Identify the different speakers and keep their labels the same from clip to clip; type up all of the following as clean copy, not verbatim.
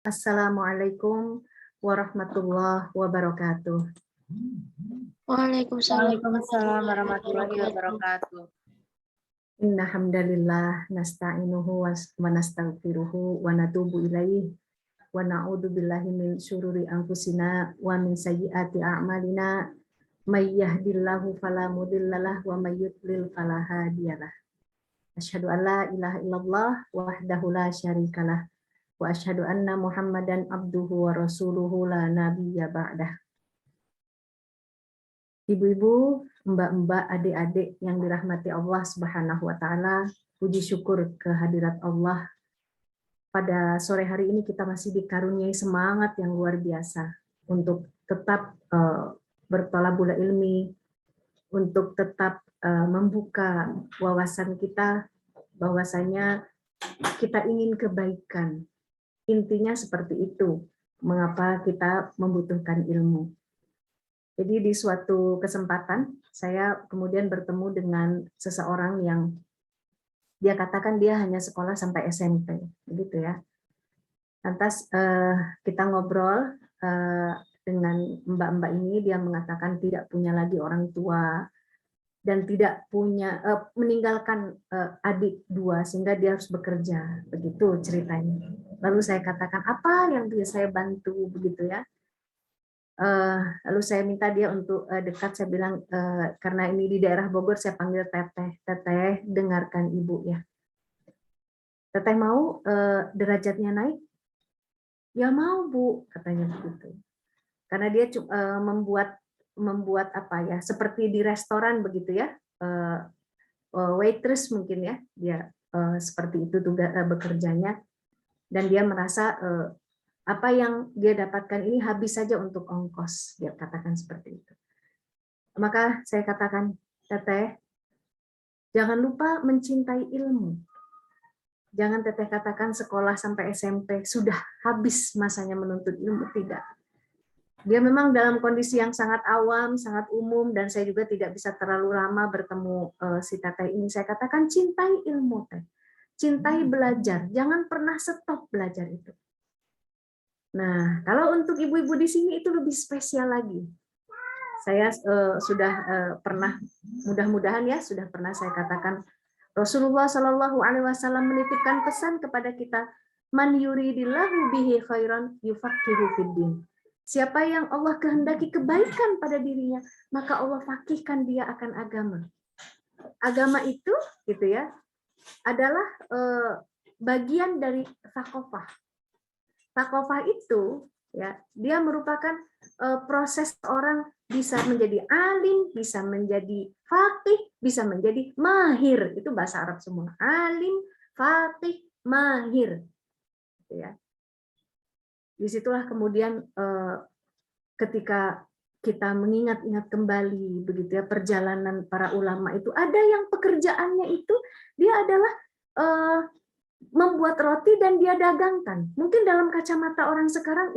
Speaker 1: Assalamualaikum warahmatullahi wabarakatuh.
Speaker 2: Waalaikumsalam
Speaker 3: Waalaikumsalam
Speaker 2: warahmatullahi
Speaker 3: warahmatullahi
Speaker 2: wabarakatuh.
Speaker 3: wabarakatuh.
Speaker 1: Inna hamdalillah nasta'inuhu wa nastaghfiruhu wa natubu ilaih wa na'udzu billahi min syururi anfusina wa min sayyiati a'malina may yahdihillahu fala mudhillalah wa may yudlil fala hadiyalah. Asyhadu an la ilaha illallah wahdahu la syarikalah wa asyhadu anna Muhammadan abduhu wa rasuluhu la nabiyya ba'dah. Ibu-ibu, mbak-mbak, adik-adik yang dirahmati Allah Subhanahu wa taala, puji syukur kehadirat Allah. Pada sore hari ini kita masih dikaruniai semangat yang luar biasa untuk tetap berthalabul ilmi, untuk tetap membuka wawasan kita bahwasanya kita ingin kebaikan. Intinya seperti itu, mengapa kita membutuhkan ilmu. Jadi di suatu kesempatan saya kemudian bertemu dengan seseorang yang dia katakan dia hanya sekolah sampai SMP, begitu ya. Lantas kita ngobrol dengan mbak-mbak ini, dia mengatakan tidak punya lagi orang tua dan tidak punya meninggalkan adik dua sehingga dia harus bekerja, begitu ceritanya. Lalu saya katakan apa yang bisa saya bantu, begitu ya. Lalu saya minta dia untuk dekat, saya bilang karena ini di daerah Bogor saya panggil Teteh. Teteh, dengarkan Ibu ya. Teteh mau derajatnya naik? Ya mau Bu, katanya begitu. Karena dia membuat apa ya, seperti di restoran begitu ya, waitress mungkin ya, dia seperti itu tugas bekerjanya, dan dia merasa apa yang dia dapatkan ini habis saja untuk ongkos, dia katakan seperti itu. Maka saya katakan, Teteh, jangan lupa mencintai ilmu. Jangan Teteh katakan sekolah sampai SMP sudah habis masanya menuntut ilmu, tidak. Dia memang dalam kondisi yang sangat awam, sangat umum, dan saya juga tidak bisa terlalu lama bertemu si Teteh ini. Saya katakan cintai ilmu, Teh. Cintai belajar, jangan pernah stop belajar itu. Nah, kalau untuk ibu-ibu di sini itu lebih spesial lagi. Saya sudah pernah, mudah-mudahan ya, sudah pernah saya katakan, Rasulullah Shallallahu Alaihi Wasallam menitipkan pesan kepada kita, man yuridillahu bihi khairan yufaqihu fiddin. Siapa yang Allah kehendaki kebaikan pada dirinya, maka Allah fakihkan dia akan agama. Agama itu, gitu ya, adalah bagian dari thaqafah. Thaqafah itu ya, dia merupakan proses orang bisa menjadi alim, bisa menjadi faqih, bisa menjadi mahir. Itu bahasa Arab semua. Alim, faqih, mahir. Gitu ya. Disitulah kemudian ketika kita mengingat-ingat kembali begitu ya perjalanan para ulama itu, ada yang pekerjaannya itu dia adalah membuat roti dan dia dagangkan. Mungkin dalam kacamata orang sekarang,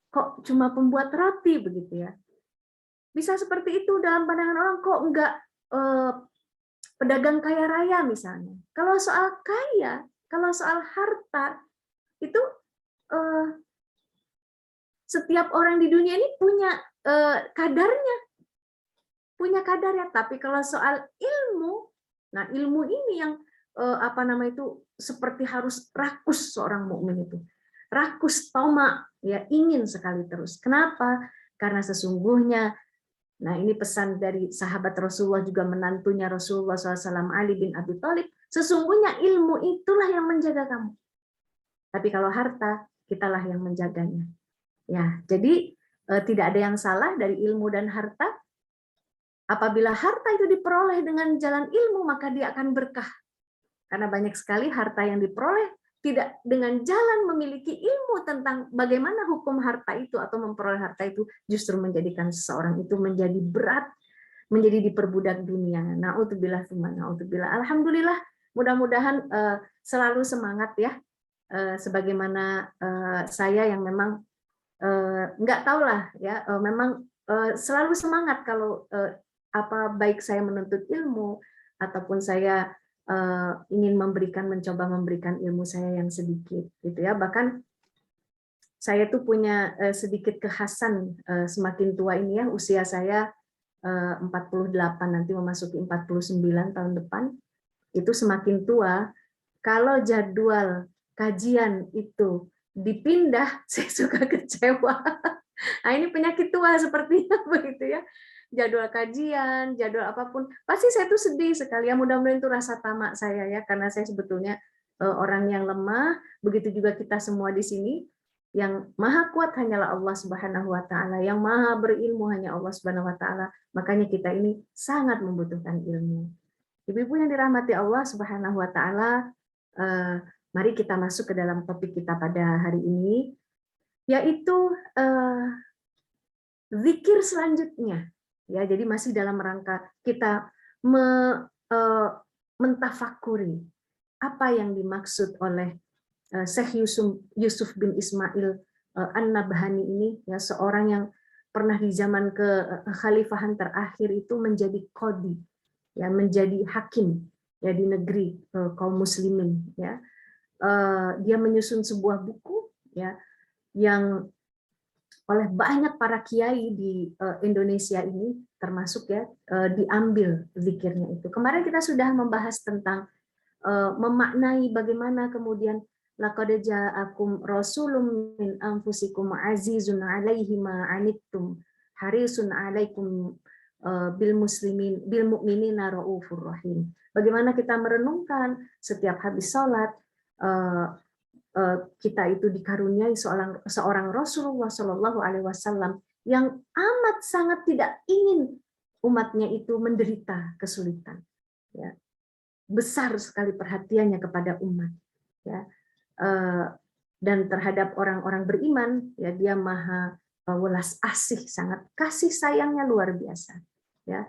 Speaker 1: kok cuma pembuat roti begitu ya. Bisa seperti itu dalam pandangan orang, kok enggak pedagang kaya raya misalnya. Kalau soal kaya, kalau soal harta, itu setiap orang di dunia ini punya kadarnya. Punya kadarnya. Tapi kalau soal ilmu, nah ilmu ini yang seperti harus rakus seorang mukmin itu. Rakus toma, ya ingin sekali terus. Kenapa? Karena sesungguhnya, nah ini pesan dari sahabat Rasulullah juga menantunya Rasulullah SAW, Ali bin Abi Thalib, sesungguhnya ilmu itulah yang menjaga kamu. Tapi kalau harta, kitalah yang menjaganya. Ya, jadi tidak ada yang salah dari ilmu dan harta. Apabila harta itu diperoleh dengan jalan ilmu, maka dia akan berkah. Karena banyak sekali harta yang diperoleh tidak dengan jalan memiliki ilmu tentang bagaimana hukum harta itu atau memperoleh harta itu, justru menjadikan seseorang itu menjadi berat, menjadi diperbudak dunia. Na'udzubillah tsumma na'udzubillah. Alhamdulillah, mudah-mudahan selalu semangat ya, sebagaimana saya yang memang nggak tahulah ya, memang selalu semangat kalau baik saya menuntut ilmu ataupun saya ingin mencoba memberikan ilmu saya yang sedikit gitu ya. Bahkan saya tuh punya sedikit kekhasan semakin tua ini ya, usia saya 48, nanti memasuki 49 tahun depan, itu semakin tua, kalau jadwal kajian itu dipindah, saya suka kecewa. Nah, ini penyakit tua sepertinya begitu ya. Jadwal kajian, jadwal apapun, pasti saya tuh sedih sekali ya. Mudah-mudahan itu rasa tamak saya ya, karena saya sebetulnya orang yang lemah. Begitu juga kita semua di sini. Yang maha kuat hanyalah Allah Subhanahu wa taala, yang maha berilmu hanya Allah Subhanahu wa taala. Makanya kita ini sangat membutuhkan ilmu. Ibu-ibu yang dirahmati Allah Subhanahu wa taala, mari kita masuk ke dalam topik kita pada hari ini, yaitu zikir selanjutnya. Ya, jadi masih dalam rangka kita mentafakuri apa yang dimaksud oleh Syekh Yusuf bin Ismail An-Nabhani ini, ya, seorang yang pernah di zaman kekhalifahan terakhir itu menjadi qadhi, ya, menjadi hakim ya di negeri kaum muslimin, ya. Dia menyusun sebuah buku ya yang oleh banyak para kiai di Indonesia ini, termasuk ya diambil zikirnya itu. Kemarin kita sudah membahas tentang memaknai bagaimana kemudian laqad ja'akum rasulun min anfusikum azizun 'alaihi ma 'anittum harisun 'alaikum bil muslimin bil mu'minina raufur rahim. Bagaimana kita merenungkan setiap habis salat kita itu dikaruniai seorang Rasulullah Shallallahu Alaihi Wasallam yang amat sangat tidak ingin umatnya itu menderita kesulitan. Ya. Besar sekali perhatiannya kepada umat, ya, dan terhadap orang-orang beriman, ya, dia maha welas asih, sangat kasih sayangnya luar biasa, ya.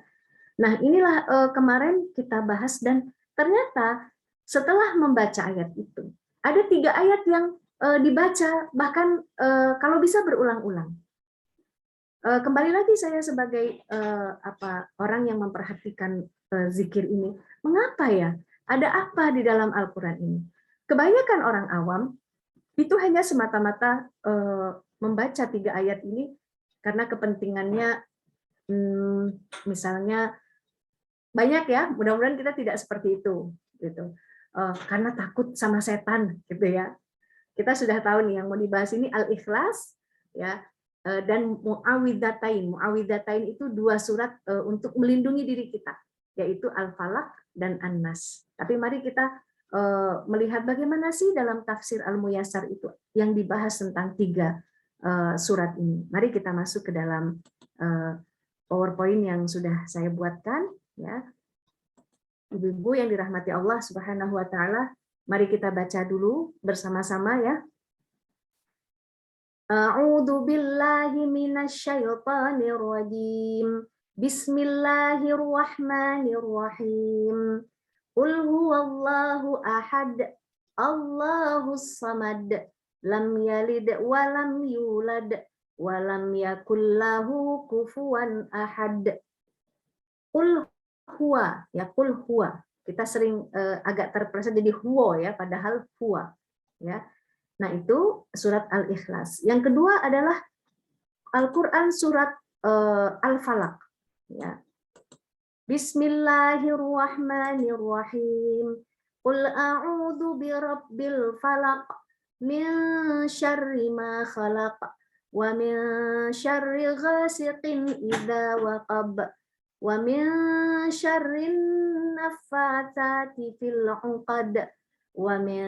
Speaker 1: Nah, inilah kemarin kita bahas, dan ternyata setelah membaca ayat itu ada 3 ayat yang dibaca bahkan kalau bisa berulang-ulang. Kembali lagi saya sebagai orang yang memperhatikan zikir ini, mengapa ya? Ada apa di dalam Al-Quran ini? Kebanyakan orang awam itu hanya semata-mata membaca 3 ayat ini karena kepentingannya, misalnya banyak ya. Mudah-mudahan kita tidak seperti itu, gitu. Karena takut sama setan, gitu ya. Kita sudah tahu nih yang mau dibahas ini Al-Ikhlas, ya. Dan Mu'awwidzatain. Mu'awwidzatain itu 2 surat untuk melindungi diri kita, yaitu Al-Falaq dan An-Nas. Tapi mari kita melihat bagaimana sih dalam tafsir Al-Muyassar itu yang dibahas tentang 3 surat ini. Mari kita masuk ke dalam PowerPoint yang sudah saya buatkan, ya. Ibu-ibu yang dirahmati Allah Subhanahu wa taala, mari kita baca dulu bersama-sama ya. A'udzu billahi minasyaitonir rajim. Bismillahirrahmanirrahim. Qul huwallahu ahad. Allahus samad. Lam yalid wa lam yulad wa lam yakul lahu kufuwan ahad. Qul huwa, ya, qul huwa. Kita sering agak terpleset jadi huwa ya, padahal huwa, ya. Nah, itu surat Al-Ikhlas. Yang kedua adalah Al-Qur'an surat Al-Falaq, ya. Bismillahirrahmanirrahim. Qul a'udzu birabbil falaq min syarri ma khalaq wa min syarri ghasiqin idza waqab wa min syarrin naffatsati fil 'uqad wa min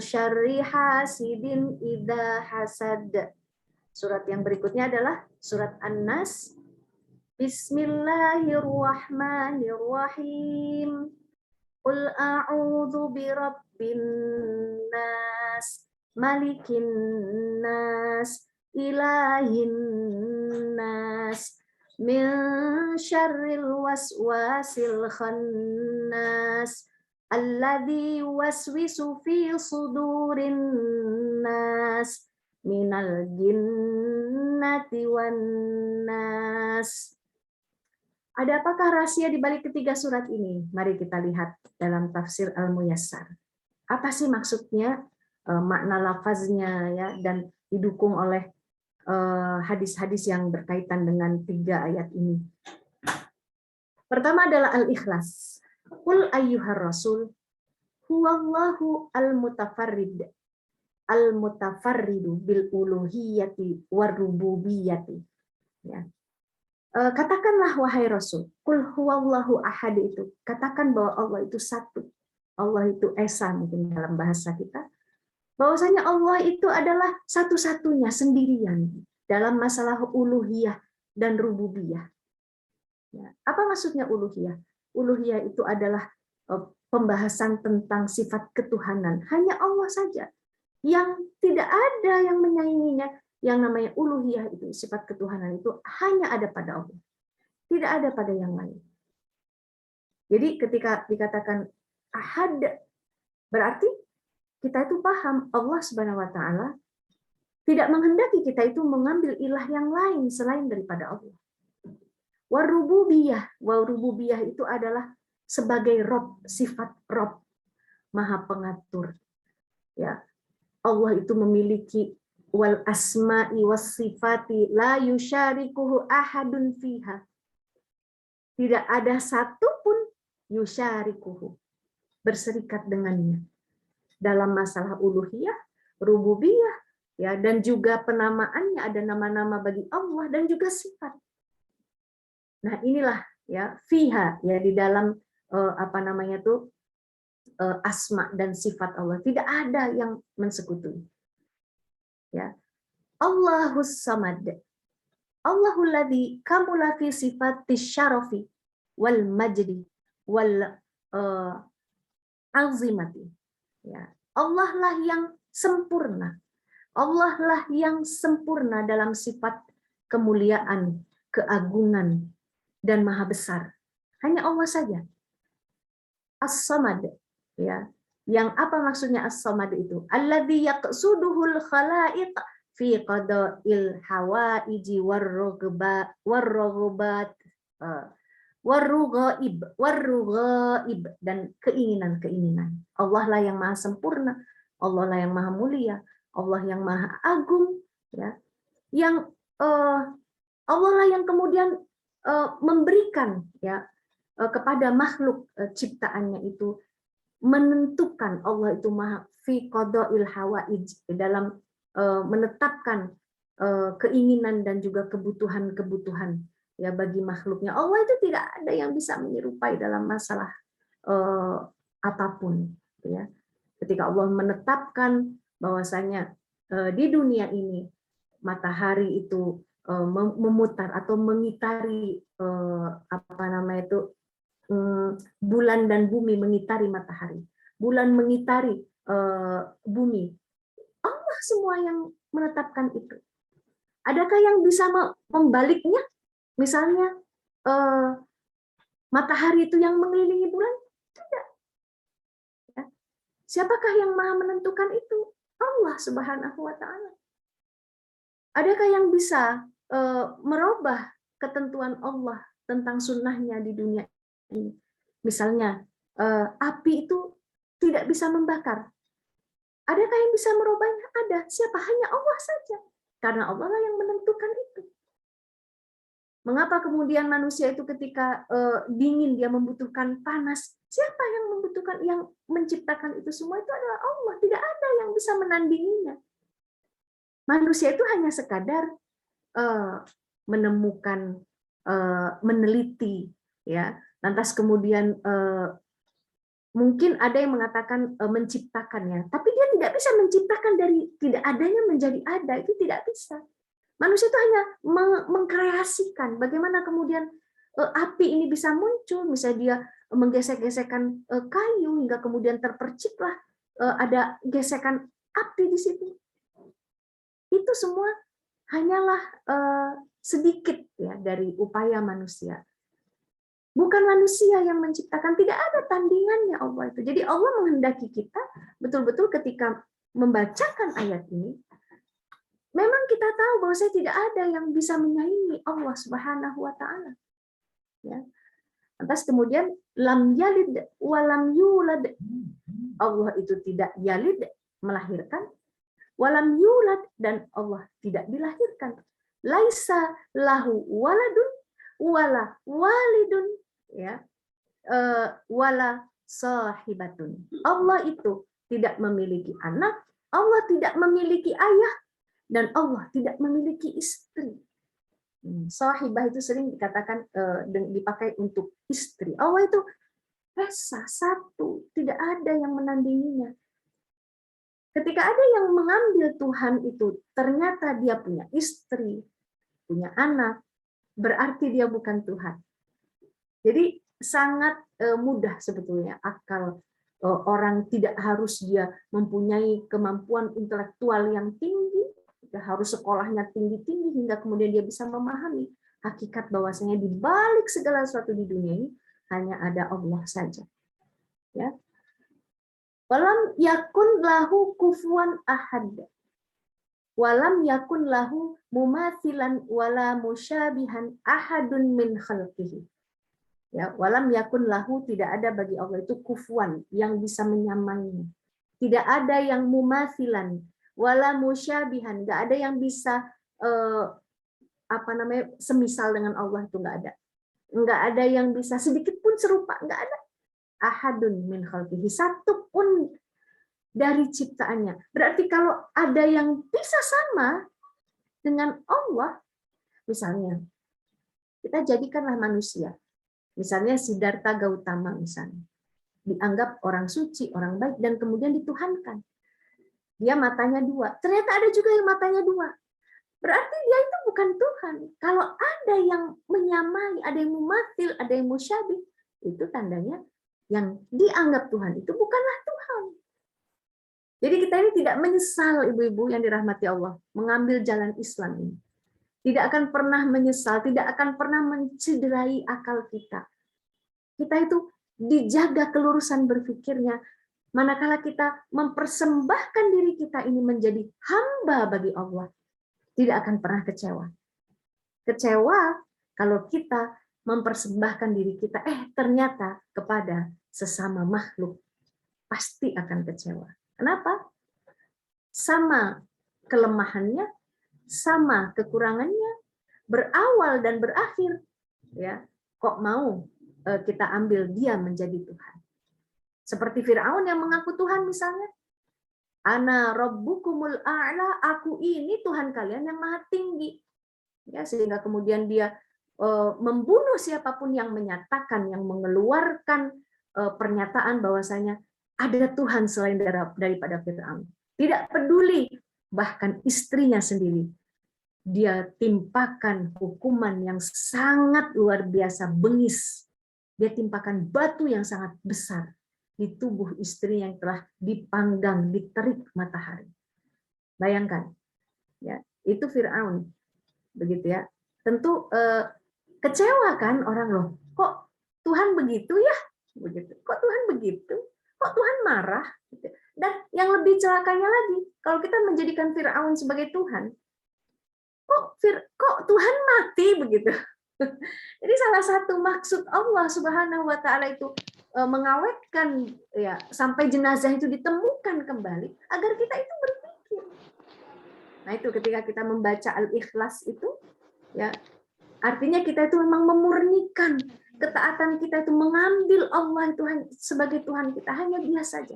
Speaker 1: syarri hasidin idza hasad. Surat yang berikutnya adalah surat An-Nas. Bismillahirrahmanirrahim. Qul a'udzu birabbin nas, malikin nas, ilahin nas, min syarril waswasil khannas, alladzi yuwaswisu fi sudurin nas, minal jinnati wan nas. Ada apakah rahasia di balik ketiga surat ini? Mari kita lihat dalam tafsir Al-Muyassar. Apa sih maksudnya, makna lafaznya, ya, dan didukung oleh hadis-hadis yang berkaitan dengan 3 ayat ini. Pertama adalah al-ikhlas. Qul ayyuhar rasul huwallahu al-mutafarridu bil uluhiyati war rububiyyati. Ya. Katakanlah wahai Rasul, qul huwallahu ahad itu. Katakan bahwa Allah itu satu. Allah itu esa mungkin dalam bahasa kita. Bahwasanya Allah itu adalah satu-satunya sendirian dalam masalah uluhiyah dan rububiyah. Ya. Apa maksudnya uluhiyah? Uluhiyah itu adalah pembahasan tentang sifat ketuhanan. Hanya Allah saja yang tidak ada yang menyainginya. Yang namanya uluhiyah itu, sifat ketuhanan itu hanya ada pada Allah. Tidak ada pada yang lain. Jadi ketika dikatakan ahad, berarti kita itu paham Allah Subhanahu wa taala tidak menghendaki kita itu mengambil ilah yang lain selain daripada Allah. Warububiyah itu adalah sebagai Rob, sifat Rob, Maha Pengatur. Ya, Allah itu memiliki wal asma'i was sifati la yusyarikuhu ahadun fiha. Tidak ada satupun yusyarikuhu berserikat dengannya dalam masalah uluhiyah, rububiyah, ya, dan juga penamaannya ada nama-nama bagi Allah dan juga sifat. Nah, inilah ya fiha ya di dalam asma dan sifat Allah tidak ada yang mensekutuhi. Ya. Allahus Samad. Allahul ladzi kamula fi sifati syarafi wal majdi wal azimati. Ya. Allah lah yang sempurna. Allah lah yang sempurna dalam sifat kemuliaan, keagungan, dan maha besar. Hanya Allah saja. As-Samad. Ya. Yang apa maksudnya As-Samad itu? Alladzi yaqsuduhul khalaiq fi qada'il hawaiji warrughabat warrughaib dan keinginan-keinginan. Allah lah yang maha sempurna, Allah lah yang maha mulia, Allah yang maha agung, ya. Yang Allah lah yang kemudian memberikan ya kepada makhluk ciptaannya itu menentukan. Allah itu maha fi qada'il hawaij dalam menetapkan keinginan dan juga kebutuhan-kebutuhan ya bagi makhluknya. Allah itu tidak ada yang bisa menyerupai dalam masalah apapun ya. Ketika Allah menetapkan bahwasanya di dunia ini matahari itu memutar atau mengitari bulan dan bumi mengitari matahari, bulan mengitari bumi. Allah semua yang menetapkan itu. Adakah yang bisa membaliknya? Misalnya matahari itu yang mengelilingi bulan? Tidak. Ya. Siapakah yang maha menentukan itu? Allah Subhanahu wa taala. Adakah yang bisa merubah ketentuan Allah tentang sunnahnya di dunia ini? Misalnya api itu tidak bisa membakar. Adakah yang bisa merubahnya? Ada. Siapa? Hanya Allah saja. Karena Allah lah yang menentukan itu. Mengapa kemudian manusia itu ketika dingin dia membutuhkan panas? Siapa yang membutuhkan, yang menciptakan itu semua itu adalah Allah. Tidak ada yang bisa menandinginya. Manusia itu hanya sekadar menemukan, meneliti, ya. Lantas kemudian mungkin ada yang mengatakan menciptakannya, tapi dia tidak bisa menciptakan dari tidak adanya menjadi ada, itu tidak bisa. Manusia itu hanya mengkreasikan bagaimana kemudian api ini bisa muncul, misalnya dia menggesek-gesekkan kayu hingga kemudian terperciklah ada gesekan api di situ. Itu semua hanyalah sedikit ya dari upaya manusia. Bukan manusia yang menciptakan, tidak ada tandingannya Allah itu. Jadi Allah menghendaki kita betul-betul ketika membacakan ayat ini, memang kita tahu bahwa saya tidak ada yang bisa menyaingi Allah Subhanahu wa taala. Ya. Lantas kemudian lam yalid wa lam yulad. Allah itu tidak yalid melahirkan, walam yulad, dan Allah tidak dilahirkan. Laisa lahu waladun wala walidun, ya, wala sahibatun. Allah itu tidak memiliki anak, Allah tidak memiliki ayah, dan Allah tidak memiliki istri. Sahibah itu sering dikatakan dipakai untuk istri. Allah itu esa, satu, tidak ada yang menandinginya. Ketika ada yang mengambil Tuhan itu, ternyata dia punya istri, punya anak, berarti dia bukan Tuhan. Jadi sangat mudah sebetulnya akal orang, tidak harus dia mempunyai kemampuan intelektual yang tinggi, harus sekolahnya tinggi-tinggi hingga kemudian dia bisa memahami hakikat bahwasanya di balik segala sesuatu di dunia ini hanya ada Allah saja. Ya. Walam yakun lahu kufuwan ahad. Walam yakun lahu mumathilan wala musyabihan ahadun min khalqihi. Ya, walam yakun lahu, tidak ada bagi Allah itu kufuwan yang bisa menyamainya. Tidak ada yang mumathilan wala musyabihan, nggak ada yang bisa semisal dengan Allah, itu nggak ada. Nggak ada yang bisa sedikit pun serupa, nggak ada. Ahadun min khalqihi, satu pun dari ciptaannya. Berarti kalau ada yang bisa sama dengan Allah, misalnya kita jadikanlah manusia, misalnya Siddhartha Gautama misalnya, dianggap orang suci, orang baik, dan kemudian dituhankan. Dia matanya dua. Ternyata ada juga yang matanya dua. Berarti dia itu bukan Tuhan. Kalau ada yang menyamai, ada yang mumathil, ada yang musyabih, itu tandanya yang dianggap Tuhan itu bukanlah Tuhan. Jadi kita ini tidak menyesal, ibu-ibu yang dirahmati Allah, mengambil jalan Islam ini. Tidak akan pernah menyesal, tidak akan pernah mencederai akal kita. Kita itu dijaga kelurusan berpikirnya, manakala kita mempersembahkan diri kita ini menjadi hamba bagi Allah, tidak akan pernah kecewa. Kecewa kalau kita mempersembahkan diri kita, ternyata kepada sesama makhluk, pasti akan kecewa. Kenapa? Sama kelemahannya, sama kekurangannya, berawal dan berakhir. Ya, kok mau kita ambil dia menjadi Tuhan? Seperti Firaun yang mengaku Tuhan misalnya. Ana rabbukumul a'la, aku ini Tuhan kalian yang maha tinggi. Ya, sehingga kemudian dia membunuh siapapun yang menyatakan, yang mengeluarkan pernyataan bahwasanya ada Tuhan selain daripada Firaun. Tidak peduli, bahkan istrinya sendiri dia timpakan hukuman yang sangat luar biasa, bengis. Dia timpakan batu yang sangat besar di tubuh istri yang telah dipanggang, diterik matahari. Bayangkan, ya, itu Firaun, begitu ya. Tentu kecewa kan orang, loh, kok Tuhan begitu ya, begitu. Kok Tuhan begitu? Kok Tuhan marah? Dan yang lebih celakanya lagi, kalau kita menjadikan Firaun sebagai Tuhan, kok Tuhan mati begitu? Jadi salah satu maksud Allah Subhanahu wa taala itu mengawetkan, ya, sampai jenazah itu ditemukan kembali agar kita itu berpikir. Nah, itu ketika kita membaca Al-Ikhlas itu, ya, artinya kita itu memang memurnikan ketaatan kita, itu mengambil Allah itu sebagai Tuhan kita, hanya Dia saja.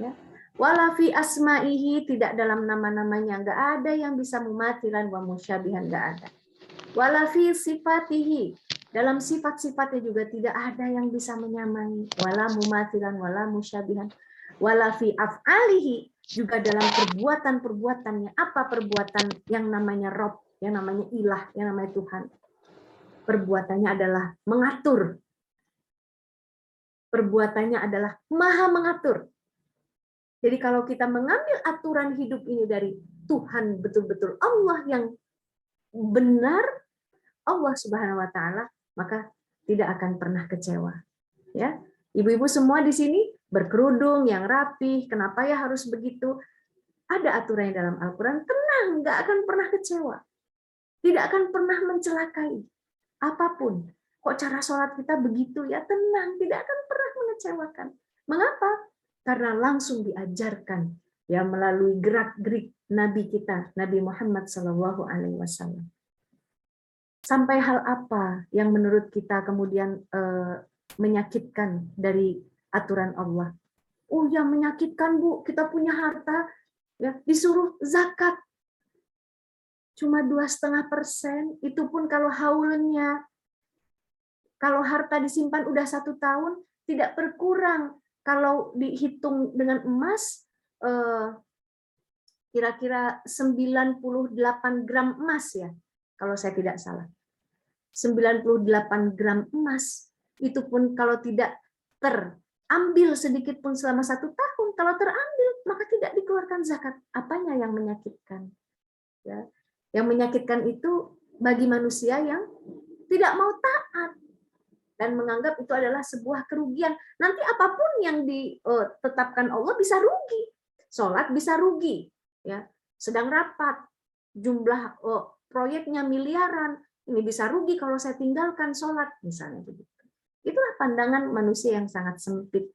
Speaker 1: Ya. Wala fi asma'ihi, tidak dalam nama-namanya, enggak ada yang bisa mumathilan wa musyabihan, enggak ada. Wala fi sifatihi, dalam sifat-sifatnya juga tidak ada yang bisa menyamai, wala mumathilan wala musyabihan. Wala fi af'alihi, juga dalam perbuatan-perbuatannya. Apa perbuatan yang namanya Rob, yang namanya ilah, yang namanya Tuhan? Perbuatannya adalah mengatur. Perbuatannya adalah maha mengatur. Jadi kalau kita mengambil aturan hidup ini dari Tuhan, betul-betul Allah yang benar, Allah Subhanahu wa taala, maka tidak akan pernah kecewa. Ya. Ibu-ibu semua di sini berkerudung yang rapih, kenapa ya harus begitu? Ada aturan dalam Al-Qur'an, tenang, nggak akan pernah kecewa. Tidak akan pernah mencelakai apapun. Kok cara sholat kita begitu ya? Tenang, tidak akan pernah mengecewakan. Mengapa? Karena langsung diajarkan, ya melalui gerak-gerik Nabi kita, Nabi Muhammad Shallallahu Alaihi Wasallam. Sampai hal apa yang menurut kita kemudian menyakitkan dari aturan Allah? Oh, yang menyakitkan Bu, kita punya harta, ya disuruh zakat cuma 2,5%, itu pun kalau haulnya, kalau harta disimpan udah 1 tahun tidak berkurang. Kalau dihitung dengan emas kira-kira 98 gram emas ya, kalau saya tidak salah. 98 gram emas, itu pun kalau tidak terambil sedikit pun selama 1 tahun, kalau terambil maka tidak dikeluarkan zakat. Apanya yang menyakitkan? Ya. Yang menyakitkan itu bagi manusia yang tidak mau taat dan menganggap itu adalah sebuah kerugian. Nanti apapun yang ditetapkan Allah bisa rugi. Sholat bisa rugi, ya. Sedang rapat, jumlah proyeknya miliaran, ini bisa rugi kalau saya tinggalkan sholat, misalnya begitu. Itulah pandangan manusia yang sangat sempit,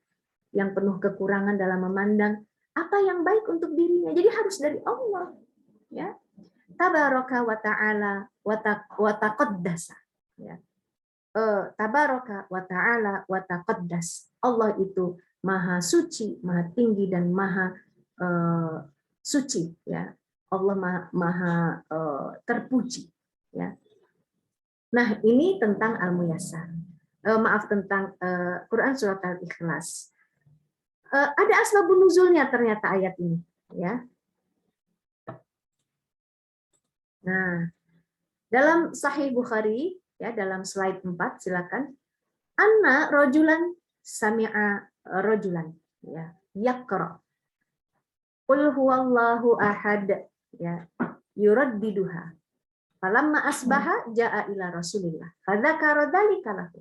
Speaker 1: yang penuh kekurangan dalam memandang apa yang baik untuk dirinya. Jadi harus dari Allah, ya. Tabaraka wa ta'ala wa taqaddasa, ya. Tabaraka wa ta'ala wa taqaddas. Allah itu maha suci, maha tinggi dan maha suci, ya. Allah maha terpuji, ya. Nah, ini tentang Al-Muyassar. Maaf, tentang Quran surat Al-Ikhlas. Ada asbabun nuzulnya ternyata ayat ini, ya. Nah, dalam Sahih Bukhari, ya, dalam slide 4, silakan. Anna rojulan sami'a rojulan, ya, yaqra. Qul huwallahu ahad, ya, yuraddiduha. Falamma asbaha jaa ila Rasulillah. Fadzakara dzalika lahu.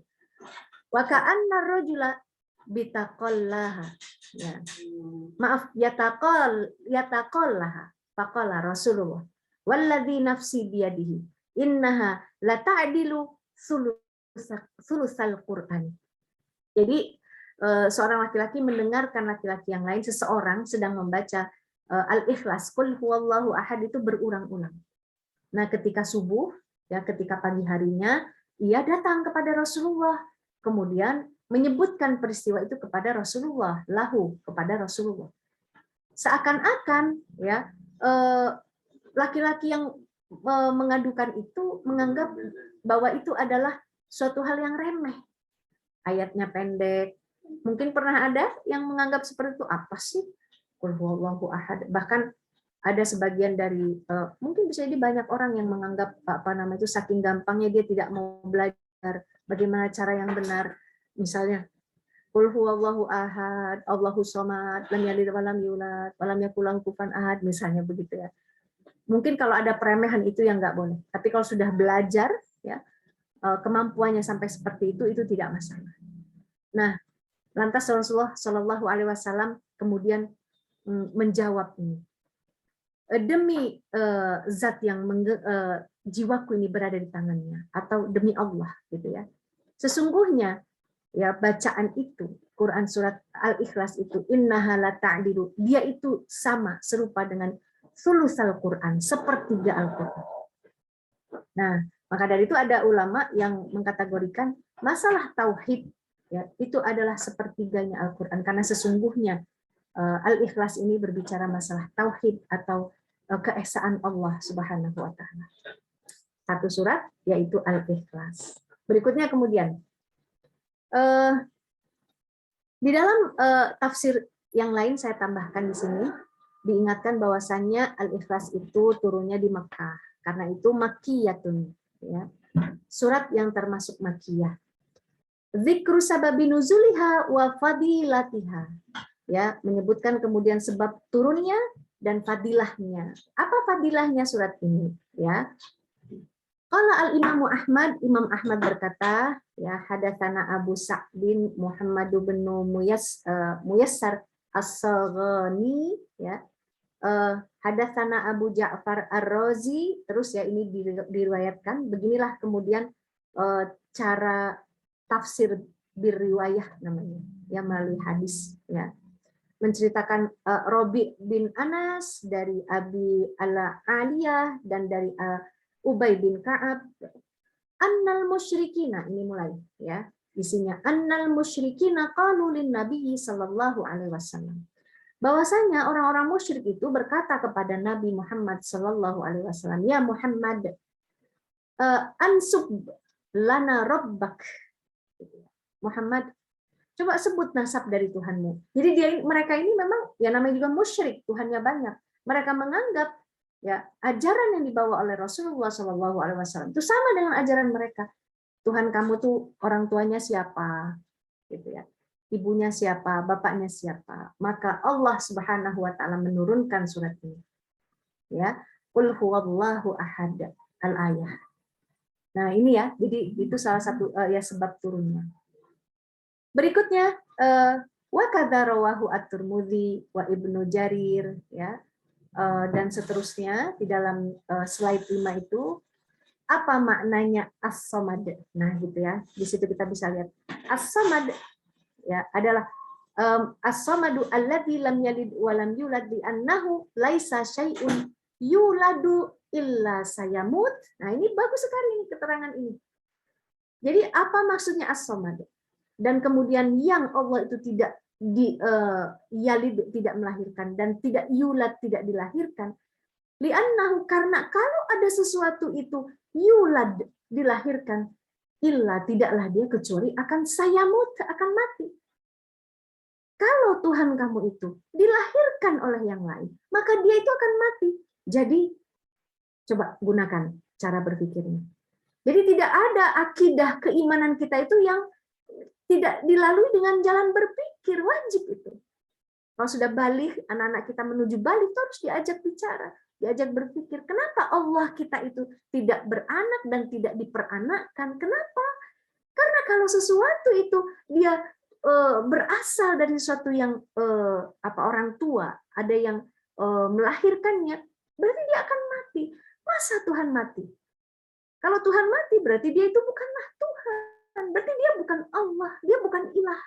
Speaker 1: Wa ka'anna rajula bitaqallaha. Ya. Maaf, yataqallaha. Faqala Rasulullah, walladzi nafsi biyadihi innaha la ta'dilu sulusal Qur'an. Jadi seorang laki-laki mendengarkan laki-laki yang lain, seseorang sedang membaca Al-Ikhlas, Qul huwallahu ahad, itu berulang-ulang. Nah, ketika subuh, ya, ketika pagi harinya, ia datang kepada Rasulullah, kemudian menyebutkan peristiwa itu kepada Rasulullah, kepada Rasulullah. Seakan-akan, ya, laki-laki yang mengadukan itu menganggap bahwa itu adalah suatu hal yang remeh. Ayatnya pendek. Mungkin pernah ada yang menganggap seperti itu, apa sih? Qul huwallahu ahad. Bahkan ada sebagian dari mungkin bisa jadi banyak orang yang menganggap itu saking gampangnya dia tidak mau belajar bagaimana cara yang benar. Misalnya Qul huwallahu ahad, Allahu shamad, lam yalid wa lam yulad, wa lam yakul lahu kufuwan ahad, misalnya begitu ya. Mungkin kalau ada peremehan itu yang nggak boleh. Tapi kalau sudah belajar, ya, kemampuannya sampai seperti itu tidak masalah. Nah, lantas Rasulullah Shallallahu Alaihi Wasallam kemudian menjawab ini. Demi zat yang jiwaku ini berada di tangannya, atau demi Allah, gitu ya. Sesungguhnya, ya, bacaan itu, Quran surat Al-Ikhlas itu, innaha la ta'dilu, dia itu sama, serupa dengan sulusal Quran, sepertiga Al-Quran. Nah, maka dari itu ada ulama yang mengkategorikan masalah tauhid, ya, itu adalah sepertiganya Al-Quran, karena sesungguhnya Al-Ikhlas ini berbicara masalah tauhid atau keesaan Allah Subhanahu wa taala. Satu surat yaitu Al-Ikhlas. Berikutnya kemudian di dalam tafsir yang lain saya tambahkan di sini, diingatkan bahwasannya Al-Ikhlas itu turunnya di Mekah, karena itu makkiyatun, ya. Surat yang termasuk makkiyah. Dzikru sababi nuzuliha wa fadilatiha, ya, menyebutkan kemudian sebab turunnya dan fadilahnya. Apa fadilahnya surat ini, ya? Qala al-Imam Ahmad, Imam Ahmad berkata, ya, hadatsana Abu Sa'din Muhammad bin Muyassar As-Saghani, ya. Hadatsana Abu Ja'far Ar-Razi, terus ya ini diriwayatkan. Beginilah kemudian cara tafsir birriwayah namanya, ya, melalui hadis, ya. menceritakan Robi bin Anas, dari Abi Al-Aliyah, dan dari Ubay bin Ka'ab. Annal musyrikina, ini mulai ya. Isinya annal musyrikina qalu lin Nabi sallallahu alaihi wasallam. Bahwasanya orang-orang musyrik itu berkata kepada Nabi Muhammad sallallahu alaihi wasallam, ya Muhammad, ansub lana rabbak. Muhammad, coba sebut nasab dari Tuhanmu. Jadi mereka ini memang ya namanya juga musyrik, Tuhannya banyak. Mereka menganggap ya ajaran yang dibawa oleh Rasulullah Shallallahu Alaihi Wasallam itu sama dengan ajaran mereka. Tuhan kamu tuh orang tuanya siapa, gitu ya. Ibunya siapa, bapaknya siapa. Maka Allah Subhanahu Wa Taala menurunkan surat ini. Ya, Qul huwallahu ahad, al-ayah. Nah ini ya, jadi itu salah satu ya sebab turunnya. Berikutnya wa kadza rawahu at-Tirmidzi wa Ibnu Jarir ya, dan seterusnya di dalam slide 5 itu apa maknanya as-samad. Nah gitu ya, di situ kita bisa lihat as-samad ya adalah as-samadu alladzi lam yalid wa lam yulad bi annahu laisa syai'un yuladu illa sayamut. Nah ini bagus sekali ini keterangan ini. Jadi apa maksudnya as-samad? Dan kemudian yang Allah itu tidak yalid, tidak melahirkan, dan tidak yulad, tidak dilahirkan. Li'annahu, karena kalau ada sesuatu itu yulad, dilahirkan, illa, tidaklah dia kecuali akan sayamut, akan mati. Kalau Tuhan kamu itu dilahirkan oleh yang lain, maka dia itu akan mati. Jadi coba gunakan cara berpikirnya. Jadi tidak ada akidah keimanan kita itu yang tidak dilalui dengan jalan berpikir, wajib itu. Kalau sudah balik, anak-anak kita menuju balik, itu harus diajak bicara, diajak berpikir. Kenapa Allah kita itu tidak beranak dan tidak diperanakkan? Kenapa? Karena kalau sesuatu itu dia berasal dari sesuatu yang orang tua, ada yang melahirkannya, berarti dia akan mati. Masa Tuhan mati? Kalau Tuhan mati, berarti dia itu bukanlah Tuhan. Berarti dia bukan Allah, dia bukan ilah.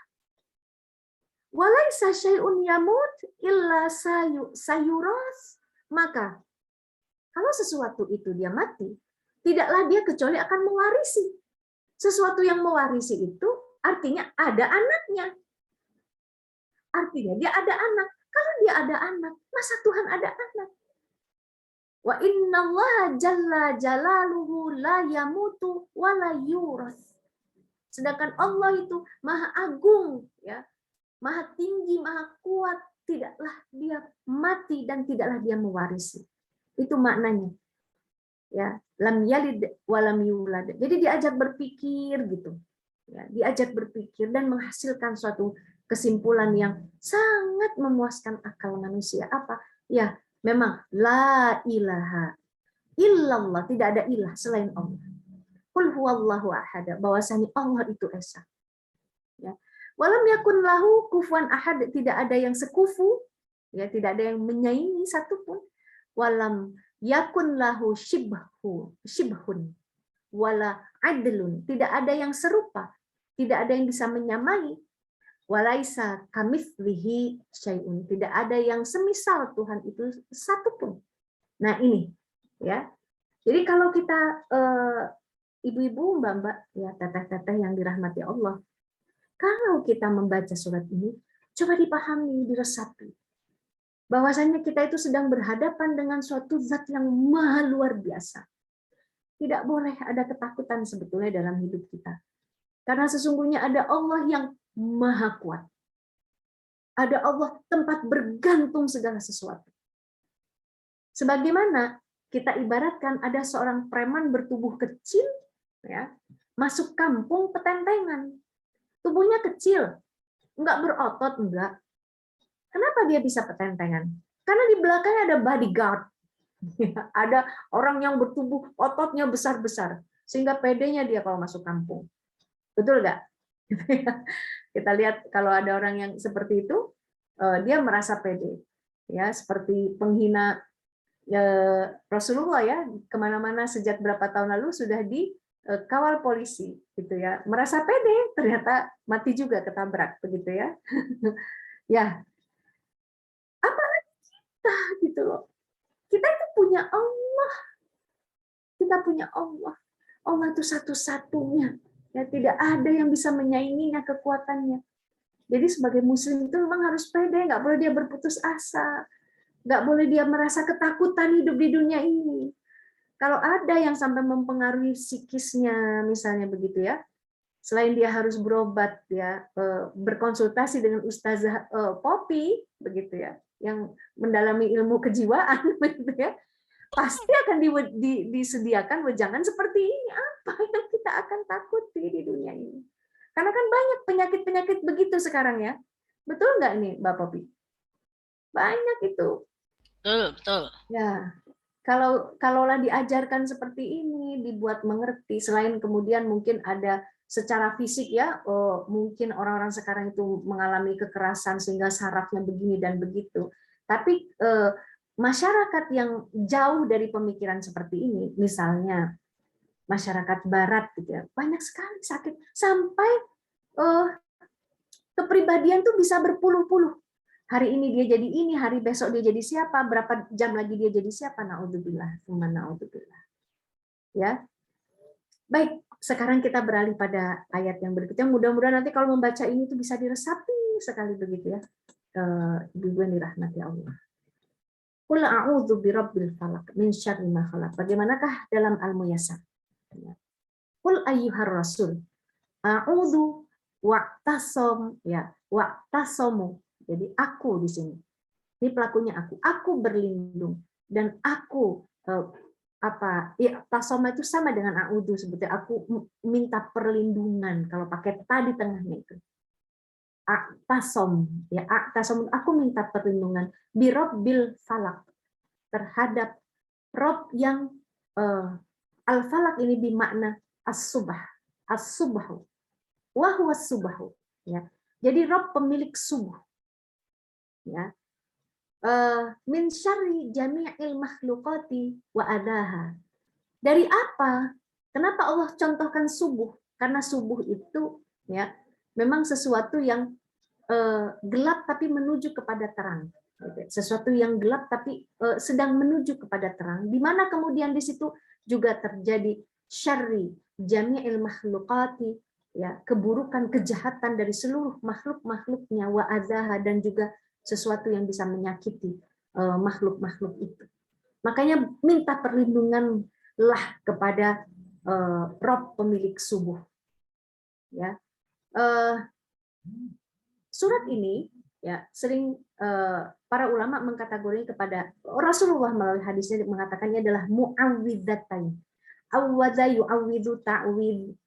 Speaker 1: Walaisa syai'un yamut illa sayuras. Maka kalau sesuatu itu dia mati, tidaklah dia kecuali akan mewarisi. Sesuatu yang mewarisi itu artinya ada anaknya. Artinya dia ada anak. Kalau dia ada anak, masa Tuhan ada anak? Wa innallaha jalla jalaluhu la yamutu wa la yuras. Sedangkan Allah itu maha agung, ya, maha tinggi, maha kuat, tidaklah dia mati dan tidaklah dia mewarisi. Itu maknanya. Ya, lam yalid wa lam yulad. Jadi diajak berpikir gitu. Ya, diajak berpikir dan menghasilkan suatu kesimpulan yang sangat memuaskan akal manusia. Apa? Ya, memang la ilaha illallah, tidak ada ilah selain Allah. Qul huwallahu ahad, bahwasanya Allah itu esa. Ya. Walam yakun lahu kufuwan ahad, tidak ada yang sekufu, ya, tidak ada yang menyaingi satupun. Walam yakun lahu shibhun wala adlun, tidak ada yang serupa, tidak ada yang bisa menyamai. Walaisa kamitslihi syai'un, tidak ada yang semisal Tuhan itu satupun. Nah ini ya. Jadi kalau kita ibu-ibu, mbak-mbak, ya teteh-teteh yang dirahmati Allah, kalau kita membaca surat ini, coba dipahami, diresapi, bahwasanya kita itu sedang berhadapan dengan suatu zat yang maha luar biasa. Tidak boleh ada ketakutan sebetulnya dalam hidup kita. Karena sesungguhnya ada Allah yang maha kuat. Ada Allah tempat bergantung segala sesuatu. Sebagaimana kita ibaratkan ada seorang preman bertubuh kecil, ya, masuk kampung petentengan. Tubuhnya kecil, enggak berotot, enggak. Kenapa dia bisa petentengan? Karena di belakangnya ada bodyguard. Ada orang yang bertubuh ototnya besar-besar, sehingga pedenya dia kalau masuk kampung. Betul enggak? Kita lihat kalau ada orang yang seperti itu, dia merasa pede. Ya, seperti penghina Rasulullah ya, kemana-mana sejak berapa tahun lalu sudah dikawal polisi, gitu ya. Merasa pede, ternyata mati juga ketabrak, begitu ya. Ya, kita gitu loh. Kita itu punya Allah. Kita punya Allah. Allah itu satu-satunya. Ya, tidak ada yang bisa menyainginya kekuatannya. Jadi sebagai muslim itu memang harus pede, nggak boleh dia berputus asa, nggak boleh dia merasa ketakutan hidup di dunia ini. Kalau ada yang sampai mempengaruhi psikisnya, misalnya begitu ya, selain dia harus berobat ya, berkonsultasi dengan Ustazah Poppy begitu ya, yang mendalami ilmu kejiwaan begitu ya, pasti akan disediakan wejangan seperti ini. Apa yang kita akan takuti di dunia ini? Karena kan banyak penyakit-penyakit begitu sekarang ya. Betul nggak nih, Mbak Poppy? Banyak itu.
Speaker 2: Betul, betul.
Speaker 1: Ya, kalaulah diajarkan seperti ini, dibuat mengerti, selain kemudian mungkin ada secara fisik ya, mungkin orang-orang sekarang itu mengalami kekerasan sehingga sarafnya begini dan begitu. Tapi masyarakat yang jauh dari pemikiran seperti ini, misalnya masyarakat Barat, gitu ya, banyak sekali sakit sampai kepribadian tuh bisa berpuluh-puluh. Hari ini dia jadi ini, hari besok dia jadi siapa, berapa jam lagi dia jadi siapa, naudzubillah, naudzubillah. Ya, baik. Sekarang kita beralih pada ayat yang berikutnya. Mudah-mudahan nanti kalau membaca ini tuh bisa diresapi sekali begitu ya, ibu-ibu yang dirahmati Allah. Qul a'udzu birabbil falaq min syarri ma khalaq. Bagaimanakah dalam Al-Muyassar? Qul ayyuhar rasul a'udzu wa'tasom ya, wa'tasomu. Jadi aku di sini. Ini pelakunya aku. Aku berlindung dan aku ya, tasoma itu sama dengan a'udzu sebetulnya. Aku minta perlindungan kalau pakai ta di tengahnya itu. Tasom ya, tasom aku minta perlindungan birabbil falak terhadap Rob yang al-falak ini bermakna as-subah, as-subahu, wa huwa subahu ya. Jadi Rob pemilik subuh ya. Min syarri jami'il makhluqati wa adaha. Dari apa? Kenapa Allah contohkan subuh? Karena subuh itu ya memang sesuatu yang gelap tapi menuju kepada terang. Sesuatu yang gelap tapi sedang menuju kepada terang. Di mana kemudian di situ juga terjadi syarri jami'il makhluqati ya, keburukan, kejahatan dari seluruh makhluk-makhluknya wa azaha, dan juga sesuatu yang bisa menyakiti makhluk-makhluk itu. Makanya minta perlindunganlah kepada Rob pemilik subuh. Ya, surat ini ya sering para ulama mengkategorikan kepada Rasulullah melalui hadisnya mengatakannya adalah muawwidzatain. Awwadza yu'awwidzu ta'wid,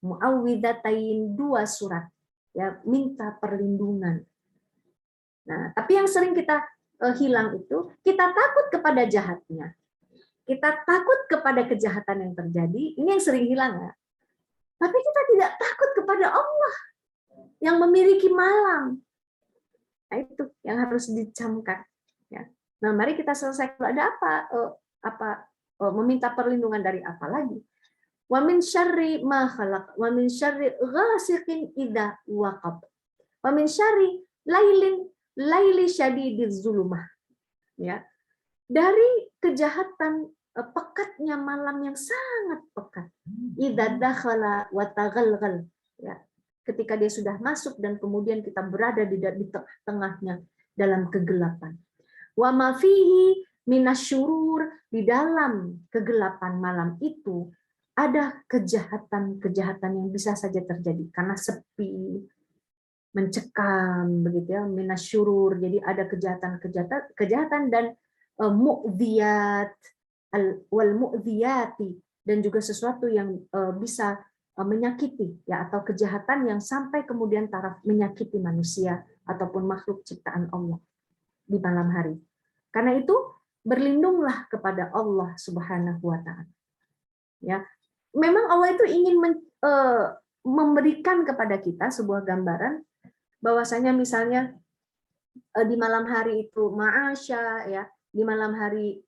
Speaker 1: muawwidzatain, dua surat ya, minta perlindungan. Nah, tapi yang sering kita hilang itu, kita takut kepada jahatnya. Kita takut kepada kejahatan yang terjadi, ini yang sering hilang ya. Tapi kita tidak takut kepada Allah yang memiliki malam. Nah, itu yang harus dicamkan. Ya. Nah, mari kita selesaikan. Ada apa? Meminta perlindungan dari apa lagi? Wa min syarri ma khalaq, wa min syarri ghasiqin idza waqab, wa min syarri laili syadidiz zulumah. Ya. Dari kejahatan pekatnya malam yang sangat pekat. Idza dakhala wa taghalghal. Ya. Ketika dia sudah masuk dan kemudian kita berada di tengah-tengahnya dalam kegelapan. Wa ma fihi minasyurur, di dalam kegelapan malam itu ada kejahatan-kejahatan yang bisa saja terjadi karena sepi, mencekam begitu ya, minasyurur. Jadi ada kejahatan dan mu'dhiyat wal mu'dhiyati, dan juga sesuatu yang bisa menyakiti ya, atau kejahatan yang sampai kemudian taraf menyakiti manusia ataupun makhluk ciptaan Allah di malam hari. Karena itu berlindunglah kepada Allah Subhanahu wa taala. Ya. Memang Allah itu ingin memberikan kepada kita sebuah gambaran bahwasanya misalnya di malam hari itu ma'asya ya, di malam hari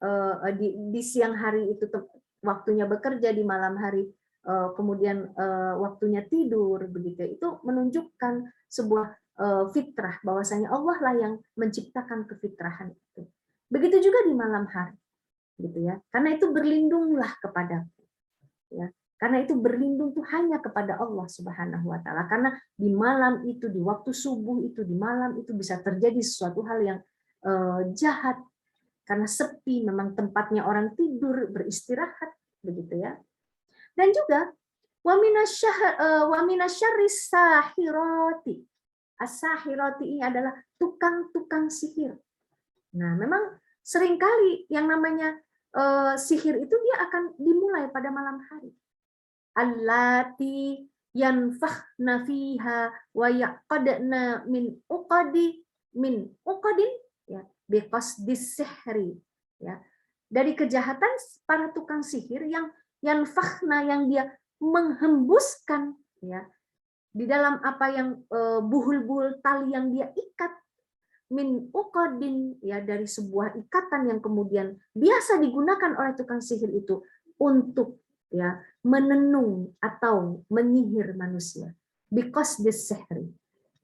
Speaker 1: di siang hari itu waktunya bekerja, di malam hari kemudian waktunya tidur begitu. Itu menunjukkan sebuah fitrah, bahwasanya Allah lah yang menciptakan kefitrahan itu. Begitu juga di malam hari, gitu ya. Karena itu berlindunglah kepadaku, ya. Karena itu berlindung tuh hanya kepada Allah Subhanahu wa taala. Karena di malam itu, di waktu subuh itu, di malam itu bisa terjadi sesuatu hal yang jahat, karena sepi, memang tempatnya orang tidur, beristirahat, begitu ya. Dan juga wa minasyarris sahirati. As-sahirati ini adalah tukang-tukang sihir. Nah, memang seringkali yang namanya sihir itu dia akan dimulai pada malam hari. Allati yanfakhna fiha wa yaqadna min uqadin ya biqasdis sihri ya. Dari kejahatan para tukang sihir yang yanfakhna, yang dia menghembuskan ya di dalam apa yang buhul-buhul tali yang dia ikat, min uqadin ya, dari sebuah ikatan yang kemudian biasa digunakan oleh tukang sihir itu untuk ya menenung atau menyihir manusia, because this sihri,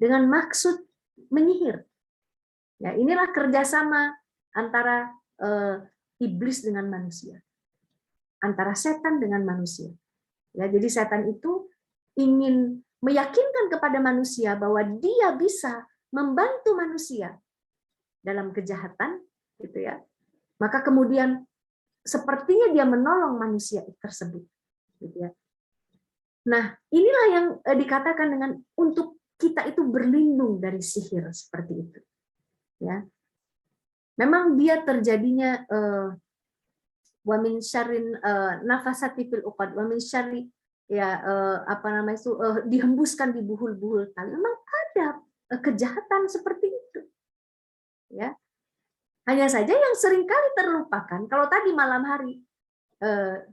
Speaker 1: dengan maksud menyihir. Ya, inilah kerjasama antara iblis dengan manusia, antara setan dengan manusia. Ya, jadi setan itu ingin meyakinkan kepada manusia bahwa dia bisa membantu manusia dalam kejahatan, gitu ya. Maka kemudian sepertinya dia menolong manusia tersebut, gitu ya. Nah, inilah yang dikatakan dengan untuk kita itu berlindung dari sihir seperti itu, ya. Memang dia terjadinya wa min syarrin nafasati fil uqad wa min syarri ya apa namanya itu dihembuskan di buhul-buhul tali. Memang ada kejahatan seperti itu, ya. Hanya saja yang seringkali terlupakan, kalau tadi malam hari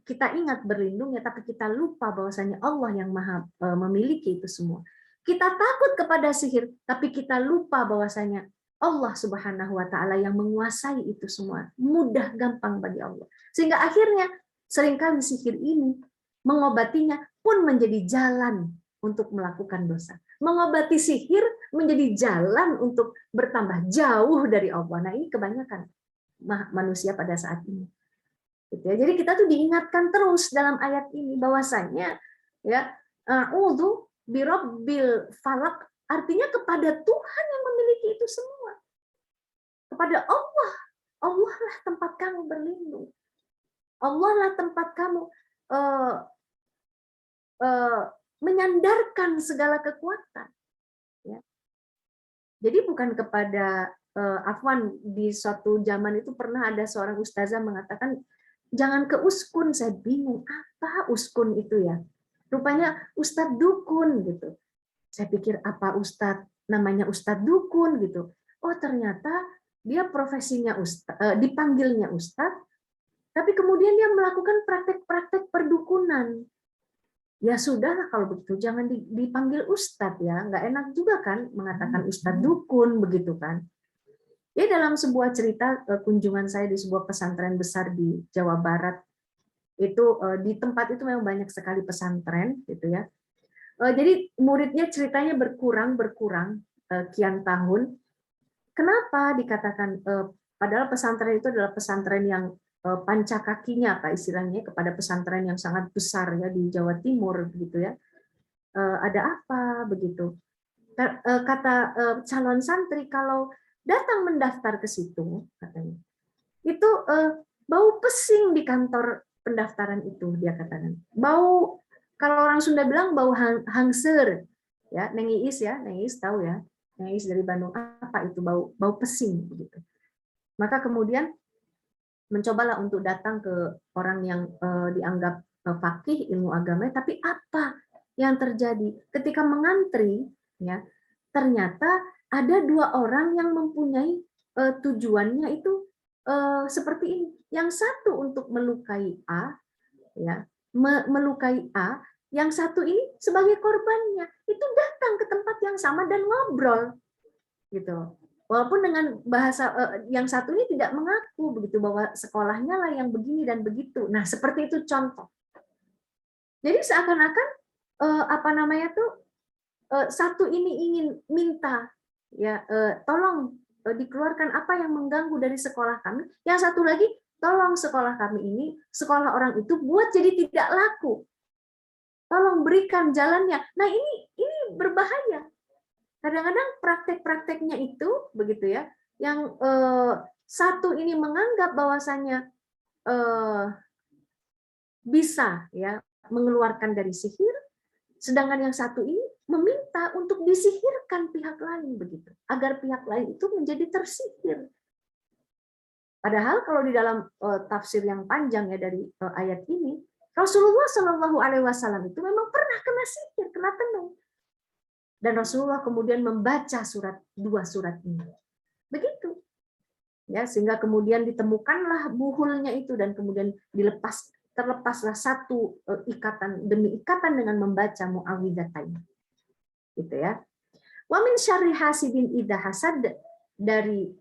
Speaker 1: kita ingat berlindung ya, tapi kita lupa bahwasanya Allah yang maha memiliki itu semua. Kita takut kepada sihir, tapi kita lupa bahwasanya Allah Subhanahu wa taala yang menguasai itu semua. Mudah, gampang bagi Allah. Sehingga akhirnya seringkali sihir ini mengobatinya pun menjadi jalan untuk melakukan dosa. Mengobati sihir menjadi jalan untuk bertambah jauh dari Allah. Nah, ini kebanyakan manusia pada saat ini. Gitu ya. Jadi kita tuh diingatkan terus dalam ayat ini bahwasanya ya a'udzu birabbil falaq, artinya kepada Tuhan yang memiliki itu semua. Kepada Allah. Allah lah tempat kamu berlindung. Allah lah tempat kamu menyandarkan segala kekuatan. Ya. Jadi bukan kepada Afwan, di suatu zaman itu pernah ada seorang ustazah mengatakan, jangan ke uskun. Saya bingung, apa uskun itu ya? Rupanya ustadz dukun gitu. Saya pikir apa ustadz, namanya ustadz dukun gitu. Oh ternyata dia profesinya ustadz, dipanggilnya ustadz, tapi kemudian dia melakukan praktek-praktek perdukunan. Ya sudahlah kalau begitu, jangan dipanggil ustadz ya, nggak enak juga kan mengatakan ustadz dukun begitu kan. Ya, dalam sebuah cerita kunjungan saya di sebuah pesantren besar di Jawa Barat, itu di tempat itu memang banyak sekali pesantren gitu ya. Jadi muridnya ceritanya berkurang kian tahun. Kenapa dikatakan padahal pesantren itu adalah pesantren yang panca kakinya apa istilahnya kepada pesantren yang sangat besar ya di Jawa Timur gitu ya. Ada apa begitu? Kata calon santri kalau datang mendaftar ke situ, katanya, itu bau pesing di kantor pendaftaran itu, dia katakan. Bau, kalau orang Sunda bilang bau hangser, ya, Neng Iis ya, Neng Iis tahu ya, Neng Iis dari Bandung, apa itu bau pesing begitu. Maka kemudian mencobalah untuk datang ke orang yang dianggap faqih ilmu agama, tapi apa yang terjadi ketika mengantri, ya, ternyata ada dua orang yang mempunyai tujuannya itu seperti ini. Yang satu untuk melukai A, ya, melukai A. Yang satu ini sebagai korbannya itu datang ke tempat yang sama dan ngobrol, gitu. Walaupun dengan bahasa yang satu ini tidak mengaku begitu bahwa sekolahnya lah yang begini dan begitu. Nah seperti itu contoh. Jadi seakan-akan apa namanya tuh satu ini ingin minta ya tolong dikeluarkan apa yang mengganggu dari sekolah kami, yang satu lagi tolong sekolah kami ini, sekolah orang itu buat jadi tidak laku, tolong berikan jalannya. Nah ini berbahaya. Kadang-kadang praktek-prakteknya itu begitu ya, yang satu ini menganggap bahwasanya bisa ya mengeluarkan dari sihir, sedangkan yang satu ini meminta untuk disihirkan pihak lain begitu, agar pihak lain itu menjadi tersihir. Padahal kalau di dalam tafsir yang panjang ya dari ayat ini, Rasulullah Shallallahu Alaihi Wasallam itu memang pernah kena sihir, kena tenung, dan Rasulullah kemudian membaca dua surat ini, begitu, ya sehingga kemudian ditemukanlah buhulnya itu dan kemudian terlepaslah satu ikatan demi ikatan dengan membaca muawwidzatain, gitu ya. Wa min syarri hasidin idza hasad, dari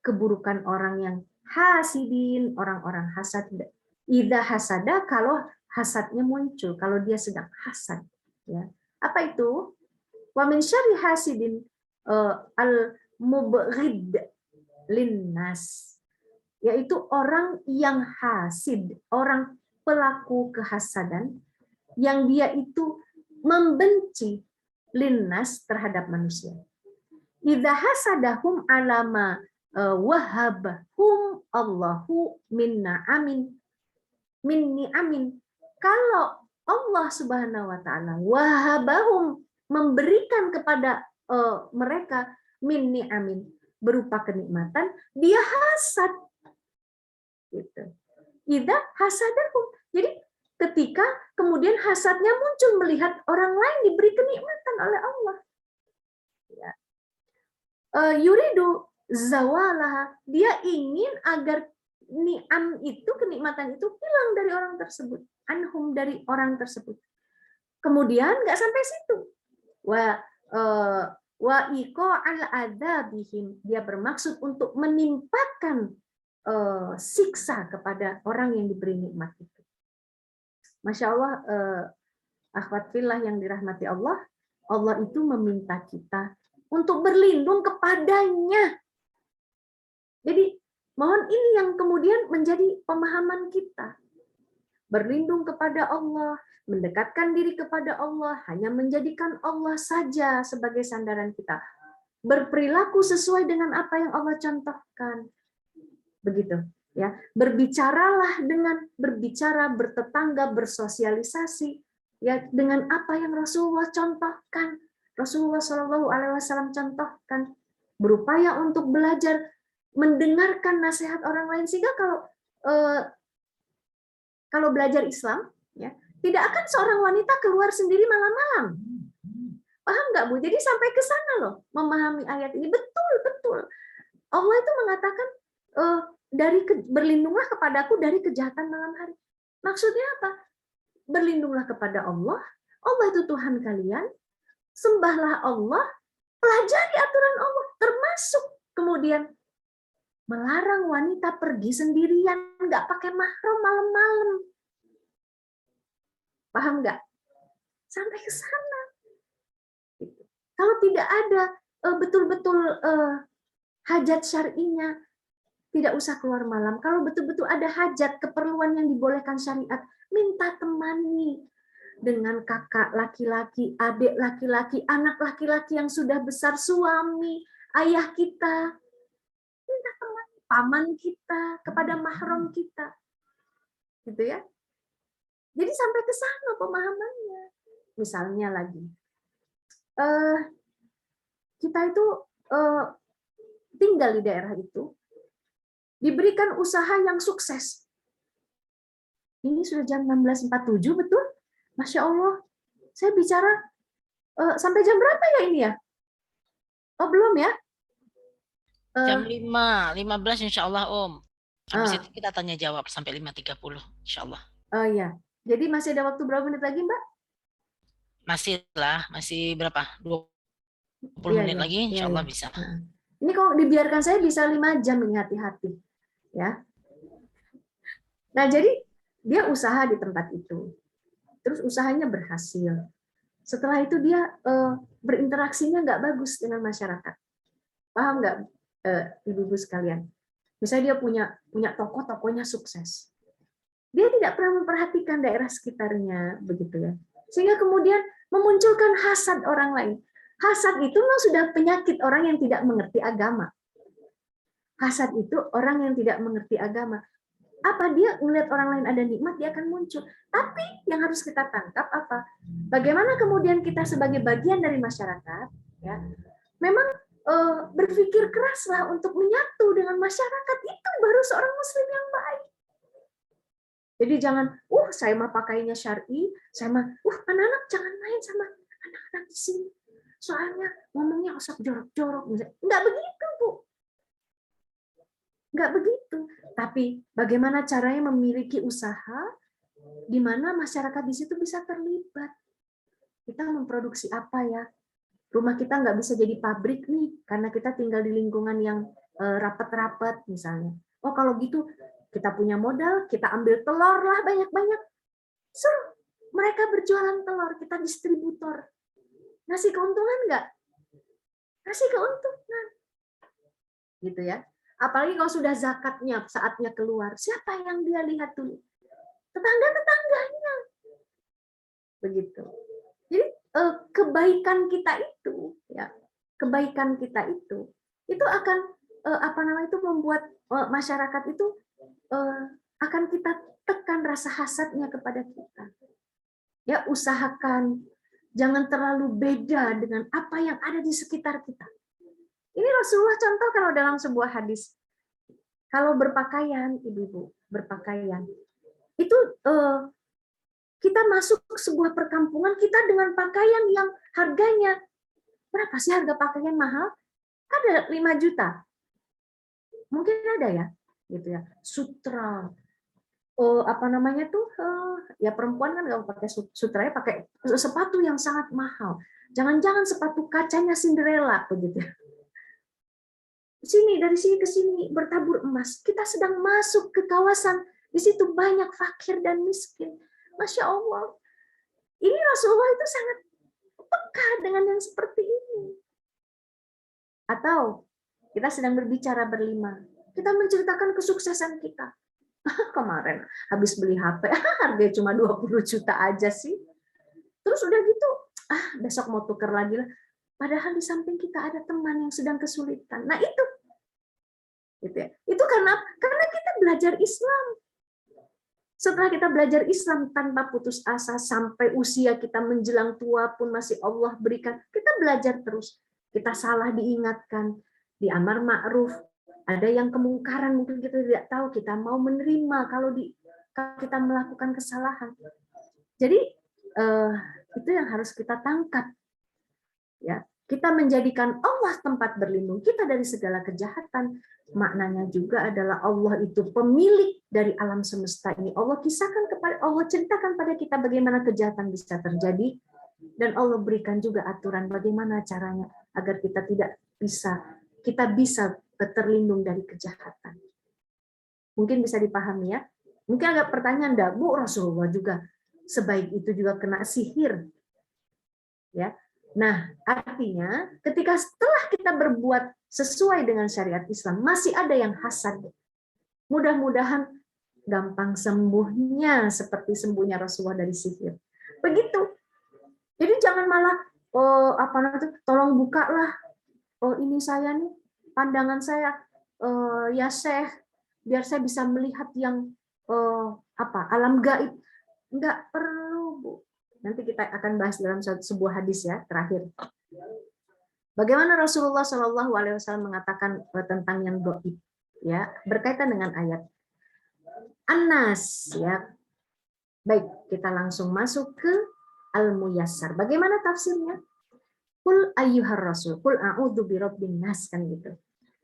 Speaker 1: keburukan orang yang hasidin, orang-orang hasad. Idza hasada, kalau hasadnya muncul, kalau dia sedang hasad, ya. Apa itu? Wa min syarri hasidin al mubghid linnas, yaitu orang yang hasid, orang pelaku kehasadan, yang dia itu membenci linnas terhadap manusia. Idza hasadahum alama wahabahum Allahu minni amin. Kalau Allah Subhanahu wa taala wahabahum, memberikan kepada mereka minni amin, berupa kenikmatan, dia hasad. Gitu. Idza hasadahum. Jadi ketika kemudian hasadnya muncul melihat orang lain diberi kenikmatan oleh Allah. Ya. Yuridu zawalah, dia ingin agar ni'am itu, kenikmatan itu hilang dari orang tersebut, anhum, dari orang tersebut. Kemudian nggak sampai situ. Wa iqa'al adzabihim, dia bermaksud untuk menimpakan siksa kepada orang yang diberi nikmat itu. Masya Allah, akhwat fillah yang dirahmati Allah, Allah itu meminta kita untuk berlindung kepadanya. Jadi mohon ini yang kemudian menjadi pemahaman kita. Berlindung kepada Allah, mendekatkan diri kepada Allah, hanya menjadikan Allah saja sebagai sandaran kita. Berperilaku sesuai dengan apa yang Allah contohkan. Begitu, ya. Berbicara, bertetangga, bersosialisasi ya dengan apa yang Rasulullah contohkan. Rasulullah Shallallahu Alaihi Wasallam contohkan, berupaya untuk belajar mendengarkan nasihat orang lain, sehingga kalau belajar Islam, ya tidak akan seorang wanita keluar sendiri malam-malam. Paham nggak Bu? Jadi sampai ke sana loh memahami ayat ini, betul. Allah itu mengatakan berlindunglah kepadaku dari kejahatan malam hari. Maksudnya apa? Berlindunglah kepada Allah. Allah itu Tuhan kalian. Sembahlah Allah, pelajari aturan Allah, termasuk kemudian melarang wanita pergi sendirian, nggak pakai mahram malam-malam. Paham nggak? Sampai ke sana. Kalau tidak ada betul-betul hajat syar'inya, tidak usah keluar malam. Kalau betul-betul ada hajat, keperluan yang dibolehkan syariat, minta temani dengan kakak laki-laki, adik laki-laki, anak laki-laki yang sudah besar, suami, ayah kita. Minta temani paman kita, kepada mahram kita. Gitu ya. Jadi sampai ke sana pemahamannya. Misalnya lagi, kita itu tinggal di daerah itu, diberikan usaha yang sukses. Ini sudah jam 16.47, betul? Masya Allah. Saya bicara sampai jam berapa ya ini ya? Oh, belum ya?
Speaker 2: Jam 5.15 insya Allah Om. Habis itu kita tanya jawab sampai 5.30 insya Allah.
Speaker 1: Oh iya. Jadi masih ada waktu berapa menit lagi Mbak?
Speaker 2: Masih berapa? 20 menit lagi insya Allah bisa.
Speaker 1: Ini kalau dibiarkan saya bisa 5 jam ini, hati-hati. Ya. Nah, jadi dia usaha di tempat itu. Terus usahanya berhasil. Setelah itu dia berinteraksinya nggak bagus dengan masyarakat. Paham nggak, ibu-ibu sekalian? Misalnya dia punya toko, tokonya sukses. Dia tidak pernah memperhatikan daerah sekitarnya, begitu ya. Sehingga kemudian memunculkan hasad orang lain. Hasad itu memang sudah penyakit orang yang tidak mengerti agama. Hasad itu orang yang tidak mengerti agama. Apa dia melihat orang lain ada nikmat, dia akan muncul. Tapi yang harus kita tangkap apa? Bagaimana kemudian kita sebagai bagian dari masyarakat, ya, memang berpikir keraslah untuk menyatu dengan masyarakat, itu baru seorang muslim yang baik. Jadi jangan, saya mah pakainya syar'i, saya mah, anak-anak jangan main sama anak-anak di sini. Soalnya ngomongnya usap jorok-jorok. Enggak begitu, Bu. Enggak begitu. Tapi bagaimana caranya memiliki usaha di mana masyarakat di situ bisa terlibat. Kita memproduksi apa ya? Rumah kita nggak bisa jadi pabrik nih, karena kita tinggal di lingkungan yang rapat-rapat misalnya. Oh kalau gitu, kita punya modal, kita ambil telur lah banyak-banyak. Suruh mereka berjualan telur, kita distributor. Ngasih keuntungan nggak? Ngasih keuntungan. Gitu ya. Apalagi kalau sudah zakatnya, saatnya keluar. Siapa yang dia lihat dulu? Tetangga-tetangganya. Begitu. Jadi kebaikan kita itu, ya, kebaikan kita itu akan itu membuat masyarakat itu akan kita tekan rasa hasadnya kepada kita. Ya, usahakan jangan terlalu beda dengan apa yang ada di sekitar kita. Ini Rasulullah contoh kalau dalam sebuah hadis. Kalau berpakaian, ibu-ibu, berpakaian. Itu kita masuk ke sebuah perkampungan, kita dengan pakaian yang harganya, berapa sih harga pakaian mahal? Ada 5 juta. Mungkin ada ya, gitu ya. Sutra. Apa namanya tuh? Ya perempuan kan nggak pakai sutra, ya pakai sepatu yang sangat mahal. Jangan-jangan sepatu kacanya Cinderella begitu. Sini, dari sini ke sini bertabur emas. Kita sedang masuk ke kawasan, di situ banyak fakir dan miskin. Masya Allah. Ini Rasulullah itu sangat peka dengan yang seperti ini. Atau kita sedang berbicara berlima. Kita menceritakan kesuksesan kita. Kemarin habis beli HP, harganya cuma 20 juta aja sih. Terus udah gitu, besok mau tuker lagi lah. Padahal di samping kita ada teman yang sedang kesulitan. Nah itu. Gitu ya. Itu karena kita belajar Islam. Setelah kita belajar Islam tanpa putus asa sampai usia kita menjelang tua pun masih Allah berikan, kita belajar terus. Kita salah diingatkan, diamar ma'ruf, ada yang kemungkaran mungkin kita tidak tahu, kita mau menerima kalau kita melakukan kesalahan. Jadi itu yang harus kita tangkap. Ya, kita menjadikan Allah tempat berlindung kita dari segala kejahatan. Maknanya juga adalah Allah itu pemilik dari alam semesta ini. Allah ceritakan pada kita bagaimana kejahatan bisa terjadi, dan Allah berikan juga aturan bagaimana caranya agar kita bisa terlindung dari kejahatan. Mungkin bisa dipahami ya. Mungkin agak pertanyaan, Bu, Rasulullah juga sebaik itu juga kena sihir. Ya. Nah, artinya ketika setelah kita berbuat sesuai dengan syariat Islam, masih ada yang hasad. Mudah-mudahan gampang sembuhnya seperti sembuhnya Rasulullah dari sihir. Begitu. Jadi jangan malah tolong bukalah. Ini saya nih, pandangan saya ya Syekh, biar saya bisa melihat yang alam gaib. Enggak perlu, Bu. Nanti kita akan bahas dalam sebuah hadis ya, terakhir. Bagaimana Rasulullah SAW mengatakan tentang yang gaib, ya, berkaitan dengan ayat An-Nas, ya. Baik, kita langsung masuk ke Al-Muyassar. Bagaimana tafsirnya? Qul ayyuhar rasul, qul a'udzu birabbin nas, kan gitu.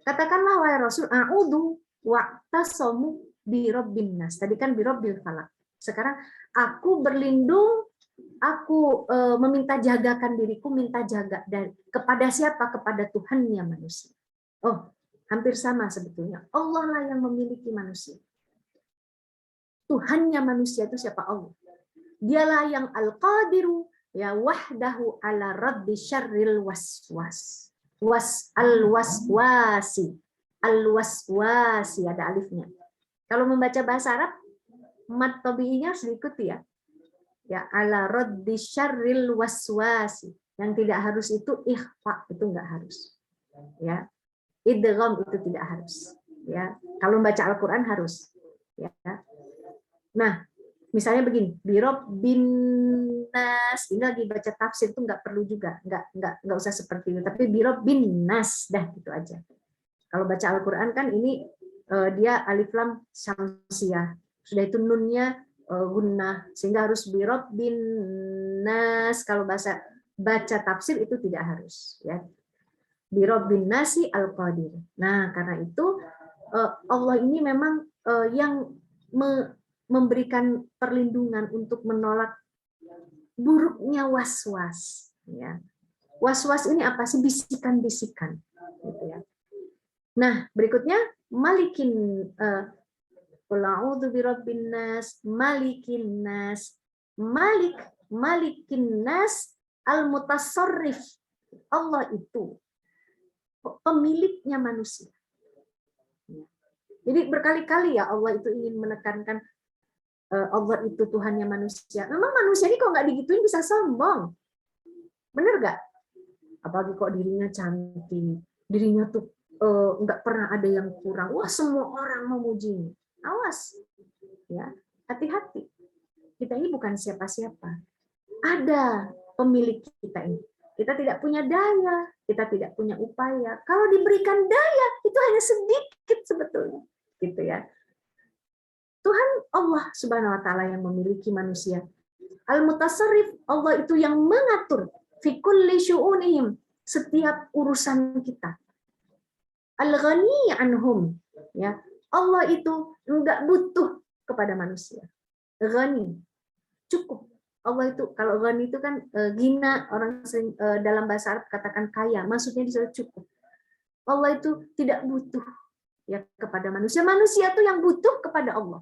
Speaker 1: Katakanlah wahai Rasul, a'udzu wa'tasamu birabbin nas. Tadi kan birabbil falaq. Sekarang aku berlindung, aku meminta jagakan diriku, minta jaga dari kepada siapa? Kepada Tuhannya manusia. Oh, hampir sama sebetulnya. Allah lah yang memiliki manusia. Tuhannya manusia itu siapa? Allah. Dialah yang Al-Qadiru Ya, wahdahu ala raddi syarril waswas. Al-waswasi. Al-waswasi, ada alifnya. Kalau membaca bahasa Arab, mat tabi'inya harus diikuti ya. Ya, ala raddi syarril waswasi. Yang tidak harus itu ikhfa, itu enggak harus. Ya. Idgham itu tidak harus. Ya. Kalau membaca Al-Qur'an harus. Ya. Nah, misalnya begini, birob bin nas, ini lagi baca tafsir itu nggak perlu juga, nggak usah seperti itu, tapi birob bin nas, dah gitu aja. Kalau baca Al-Quran kan ini dia alif lam syamsiyah, sudah itu nunnya gunnah, sehingga harus birob bin nas. Kalau baca tafsir itu tidak harus, ya. Birob bin nasi al-qadir. Nah, karena itu Allah ini memang yang memberikan perlindungan untuk menolak buruknya was-was. Ya. Was-was ini apa sih? Bisikan-bisikan. Gitu ya. Nah, berikutnya malikin qul a'udzu birabbin nas, malikin nas, malikin nas al-mutassarrif. Allah itu pemiliknya manusia. Jadi berkali-kali ya Allah itu ingin menekankan Allah itu Tuhannya manusia. Memang manusia ini kok nggak digituin bisa sombong. Bener nggak? Apalagi kok dirinya cantik, dirinya tuh nggak pernah ada yang kurang. Wah, semua orang memujinya. Awas, ya, hati-hati. Kita ini bukan siapa-siapa. Ada pemilik kita ini. Kita tidak punya daya, kita tidak punya upaya. Kalau diberikan daya, itu hanya sedikit sebetulnya, gitu ya. Tuhan Allah Subhanahu wa taala yang memiliki manusia. Al-Mutassarrif, Allah itu yang mengatur fi kulli syu'unihim, setiap urusan kita. Al-Ghani anhum, ya. Allah itu enggak butuh kepada manusia. Ghani, cukup. Allah itu, kalau ghani itu kan gina, orang dalam bahasa Arab katakan kaya, maksudnya disuruh cukup. Allah itu tidak butuh ya kepada manusia. Manusia itu yang butuh kepada Allah.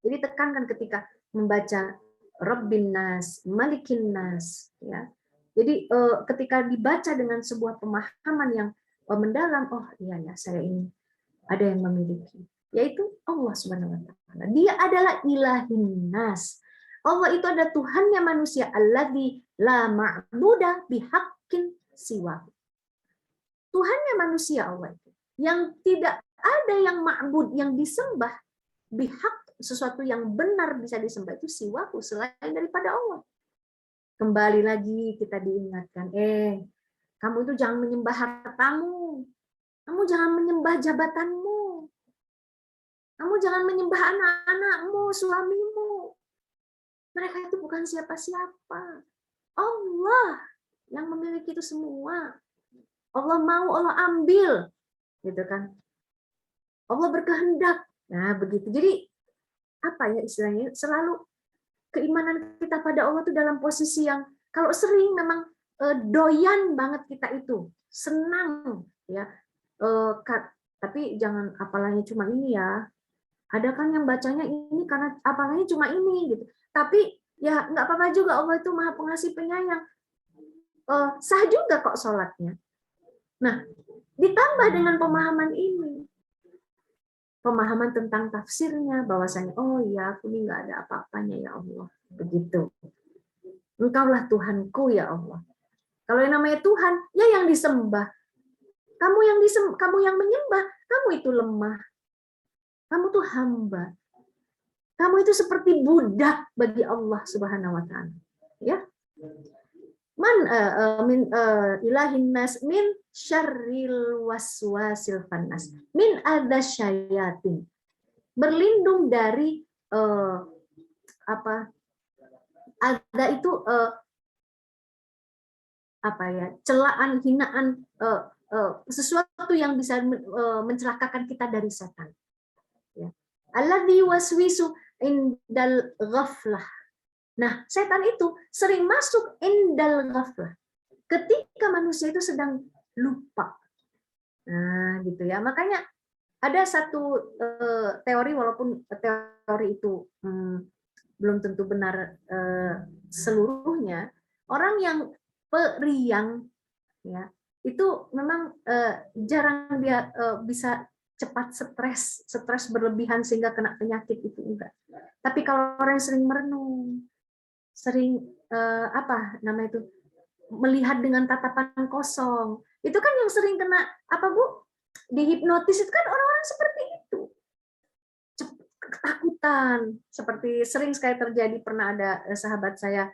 Speaker 1: Jadi tekankan ketika membaca Rabbin Nas, Malikin Nas, ya. Jadi ketika dibaca dengan sebuah pemahaman yang mendalam, oh iya ya, saya ini ada yang memiliki, yaitu Allah Subhanahu wa taala. Dia adalah ilahin nas. Allah itu ada Tuhannya manusia, alladzi la ma'buda bihaqqin siwa. Tuhannya manusia Allah itu, yang tidak ada yang ma'bud, yang disembah bihaq, sesuatu yang benar bisa disembah itu siwahu, selain daripada Allah. Kembali lagi kita diingatkan, kamu itu jangan menyembah hartamu, kamu jangan menyembah jabatanmu, kamu jangan menyembah anak-anakmu, suamimu. Mereka itu bukan siapa-siapa. Allah yang memiliki itu semua. Allah mau, Allah ambil, gitu kan? Allah berkehendak. Nah, begitu. Jadi apa ya istilahnya? Selalu keimanan kita pada Allah itu dalam posisi yang kalau sering memang doyan banget kita itu, senang ya. Tapi jangan apalagi cuma ini ya. Ada kan yang bacanya ini karena apalagi cuma ini gitu. Tapi ya nggak apa-apa juga, Allah itu Maha Pengasih Penyayang. Sah juga kok sholatnya. Nah, ditambah dengan pemahaman ini. Pemahaman tentang tafsirnya, bahwasanya oh ya aku ini nggak ada apa-apanya ya Allah. Begitu. Engkaulah Tuhanku ya Allah. Kalau yang namanya Tuhan, ya yang disembah. Kamu yang menyembah, kamu itu lemah. Kamu tuh hamba. Kamu itu seperti budak bagi Allah Subhanahu wa taala. Ya. Man min ilahin nas min syarril waswasil khannas. Min adasyayatin. Berlindung dari ada itu celaan, hinaan, sesuatu yang bisa mencelakakan kita dari setan. Ya. Alladzi waswisu indal ghaflah. Nah, setan itu sering masuk indal ghaflah. Ketika manusia itu sedang lupa. Nah, gitu ya. Makanya ada satu teori, walaupun teori itu belum tentu benar seluruhnya. Orang yang periang, ya, itu memang jarang dia bisa cepat stres berlebihan sehingga kena penyakit, itu enggak. Tapi kalau orang yang sering merenung, sering apa namanya itu, melihat dengan tatapan kosong, itu kan yang sering kena apa Bu? Dihipnotis itu kan orang-orang seperti itu. Ketakutan, seperti sering sekali terjadi. Pernah ada sahabat saya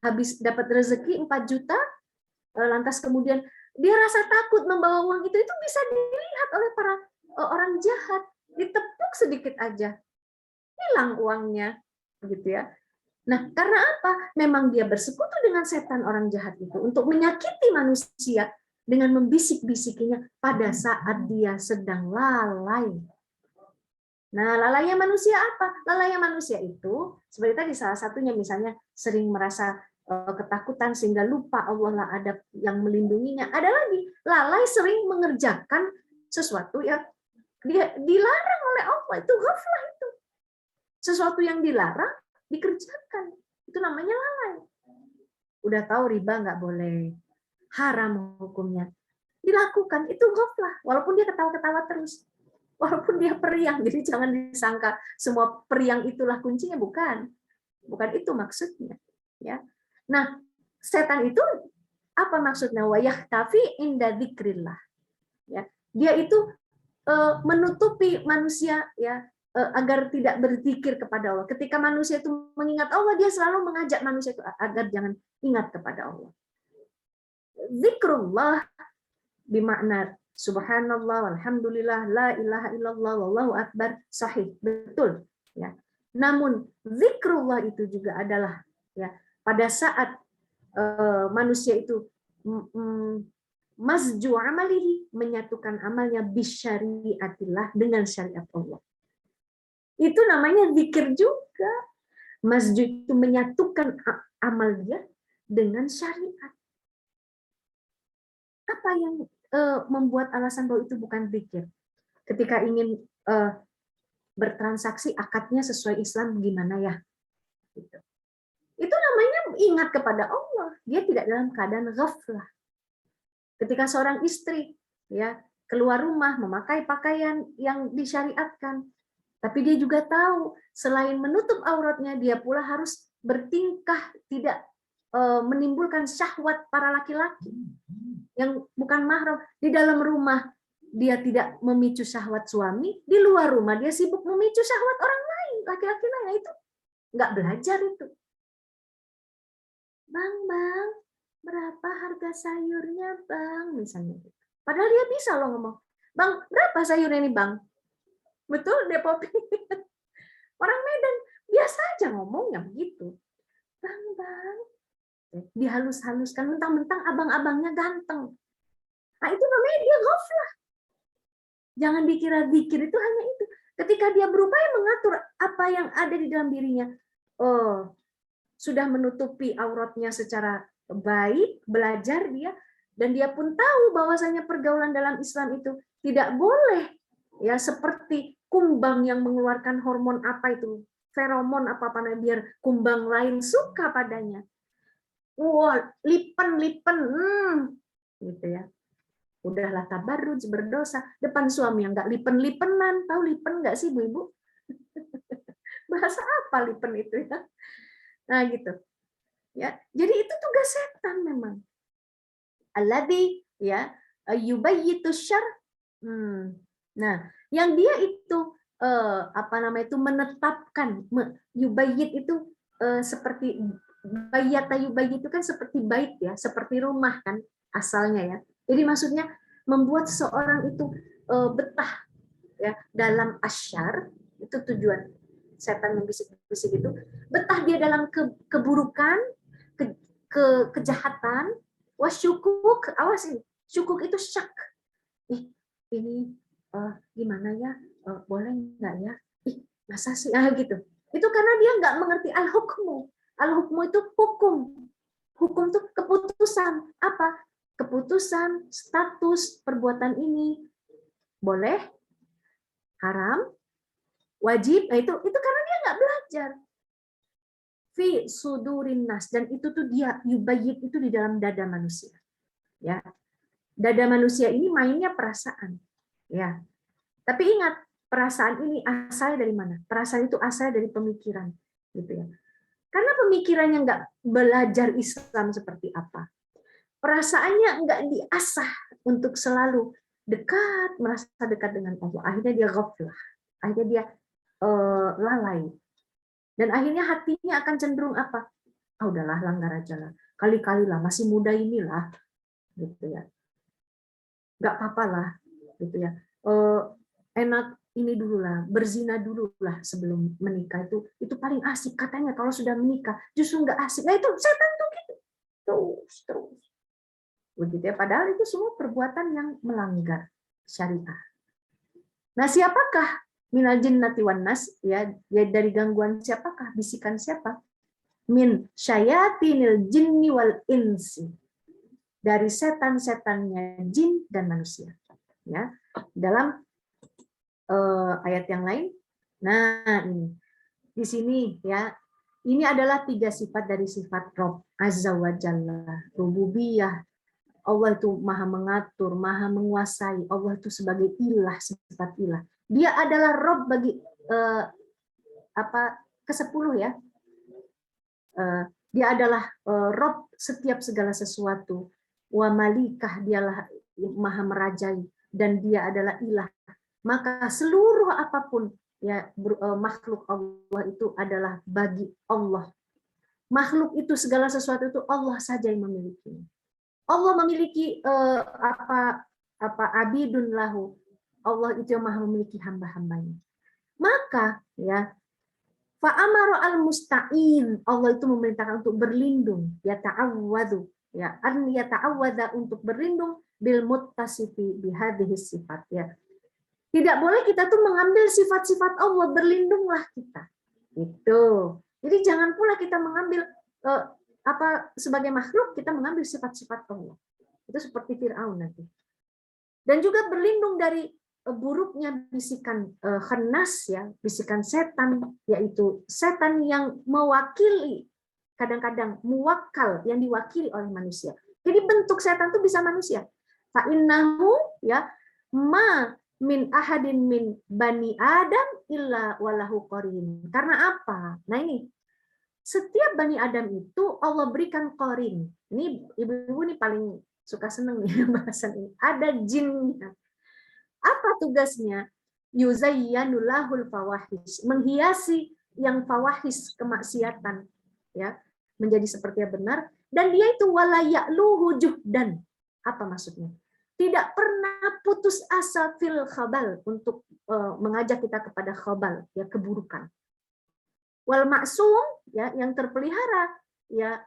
Speaker 1: habis dapat rezeki 4 juta, lantas kemudian dia rasa takut membawa uang itu bisa dilihat oleh para orang jahat, ditepuk sedikit aja hilang uangnya, gitu ya. Nah, karena apa? Memang dia bersekutu dengan setan, orang jahat itu, untuk menyakiti manusia dengan membisik-bisikinya pada saat dia sedang lalai. Nah, lalainya manusia apa? Lalainya manusia itu, seperti tadi salah satunya misalnya sering merasa ketakutan sehingga lupa Allah lah ada yang melindunginya. Ada lagi, lalai sering mengerjakan sesuatu yang dia dilarang oleh Allah, itu ghaflah itu. Sesuatu yang dilarang dikerjakan, itu namanya lalai. Udah tahu riba nggak boleh, haram hukumnya, dilakukan, itu ghaflah, walaupun dia ketawa-ketawa terus, walaupun dia periang. Jadi jangan disangka semua periang itulah kuncinya, bukan itu maksudnya, ya. Nah, setan itu apa maksudnya? Wayah tapi inda dzikrillah, ya, dia itu menutupi manusia, ya, agar tidak berzikir kepada Allah. Ketika manusia itu mengingat Allah, dia selalu mengajak manusia itu agar jangan ingat kepada Allah. Zikrullah bermakna subhanallah, alhamdulillah, la ilaha illallah, wallahu akbar, sahih, betul, ya. Namun zikrullah itu juga adalah, ya, pada saat manusia itu masju amalihi, menyatukan amalnya bisyariatillah, dengan syariat Allah. Itu namanya zikir juga. Masjid itu menyatukan amal dia dengan syariat. Apa yang membuat alasan bahwa itu bukan zikir? Ketika ingin bertransaksi, akadnya sesuai Islam gimana ya? Gitu. Itu namanya ingat kepada Allah. Dia tidak dalam keadaan ghaflah. Ketika seorang istri, ya, keluar rumah memakai pakaian yang disyariatkan, tapi dia juga tahu selain menutup auratnya, dia pula harus bertingkah tidak menimbulkan syahwat para laki-laki yang bukan mahram. Di dalam rumah dia tidak memicu syahwat suami, di luar rumah dia sibuk memicu syahwat orang lain, laki-laki lain. Itu nggak belajar itu. Bang, berapa harga sayurnya, Bang? Misalnya. Padahal dia bisa loh ngomong, Bang, berapa sayurnya ini, Bang? Betul, Depopi. Orang Medan biasa aja ngomongnya begitu. Bang, dihalus-haluskan, mentang-mentang abang-abangnya ganteng. Nah, itu namanya dia ghaflah. Jangan dikira zikir itu hanya itu. Ketika dia berupaya mengatur apa yang ada di dalam dirinya, oh, sudah menutupi auratnya secara baik, belajar dia, dan dia pun tahu bahwasanya pergaulan dalam Islam itu tidak boleh, ya, seperti kumbang yang mengeluarkan hormon apa itu, feromon apa biar kumbang lain suka padanya. Wah, lipen, gitu ya. Udahlah tabarruj, berdosa depan suami yang nggak lipen-lipenan. Tahu lipen nggak sih, Bu-ibu? Bahasa apa lipen itu ya? Nah, gitu. Ya, jadi itu tugas setan memang. Alladzi, ya, yubayyitu syarr. Nah, yang dia itu apa namanya itu menetapkan, yubayyit itu seperti bayyata yubayyit itu kan seperti bait ya, seperti rumah kan asalnya ya. Jadi maksudnya membuat seorang itu betah, ya, dalam asyar, itu tujuan setan membisik-bisik itu, betah dia dalam keburukan, kejahatan, wasyukuk, awas ini, syukuk itu syak. Ini gimana ya, boleh nggak ya? Masa sih, gitu. Itu karena dia nggak mengerti al-hukmu. Al-hukmu itu hukum. Hukum itu keputusan. Apa? Keputusan, status, perbuatan ini boleh, haram, wajib. Nah, itu karena dia nggak belajar. fi sudurin nas, dan itu tuh dia yubayyit itu di dalam dada manusia. Ya, dada manusia ini mainnya perasaan. Ya, tapi ingat, perasaan ini asalnya dari mana? Perasaan itu asalnya dari pemikiran, gitu ya. Karena pemikirannya nggak belajar Islam seperti apa, perasaannya nggak diasah untuk selalu dekat, merasa dekat dengan Allah. Akhirnya dia ghaflah, akhirnya dia lalai, dan akhirnya hatinya akan cenderung apa? Ah, udahlah, langgar aja lah, kali-kali lah, masih muda inilah, gitu ya. Nggak apa-apa lah, gitu ya. Enak ini dulu lah, berzina dulu lah sebelum menikah, itu paling asik katanya. Kalau sudah menikah justru nggak asik. Nah itu setan tuh gitu, terus begitu ya. Padahal itu semua perbuatan yang melanggar syariah. Nah, siapakah minal jinnati wan nas, ya dari gangguan siapakah, bisikan siapa? Min syayatinil jinni wal insi, dari setan-setannya jin dan manusia. Ya, dalam ayat yang lain. Nah, ini di sini ya, ini adalah 3 sifat dari sifat Rabb Azza wa Jalla. Rububiyah, Allah itu maha mengatur, maha menguasai. Allah itu sebagai ilah, sifat ilah. Dia adalah Rabb bagi ke-10 ya. Dia adalah Rabb setiap segala sesuatu. Wa malikah, dialah maha merajai, dan dia adalah ilah. Maka seluruh apapun ya makhluk Allah itu adalah bagi Allah. Makhluk itu, segala sesuatu itu Allah saja yang memiliki. Allah memiliki abidun lahu. Allah itu yang maha memiliki hamba-hambanya. Maka ya fa'amara al-musta'in, Allah itu memerintahkan untuk berlindung, ya ta'awwadu, ya an yata'awwada, untuk berlindung bil muttasifi bihadhihi sifat, ya. Tidak boleh kita tuh mengambil sifat-sifat Allah, berlindunglah kita. Itu. Jadi jangan pula kita mengambil sebagai makhluk kita mengambil sifat-sifat Allah. Itu seperti Fir'aun nanti. Dan juga berlindung dari buruknya bisikan khannas, ya, bisikan setan, yaitu setan yang mewakili, kadang-kadang muwakkal, yang diwakili oleh manusia. Jadi bentuk setan itu bisa manusia. Fa innahu ya ma min ahadin min bani Adam illa walahu qarin. Karena apa? Nah ini, setiap bani Adam itu Allah berikan qarin. Ini ibu-ibu nih paling suka seneng nih bahasan ini. Ada jinnya. Apa tugasnya? Yuzayyanu lahul fawahish, menghiasi yang fawahis, kemaksiatan, ya, menjadi seperti yang benar, dan dia itu wala ya'luhu juhdan. Apa maksudnya? Tidak pernah putus asa fil khabal, untuk mengajak kita kepada khabal, ya, keburukan. Wal maksum, ya, yang terpelihara, ya,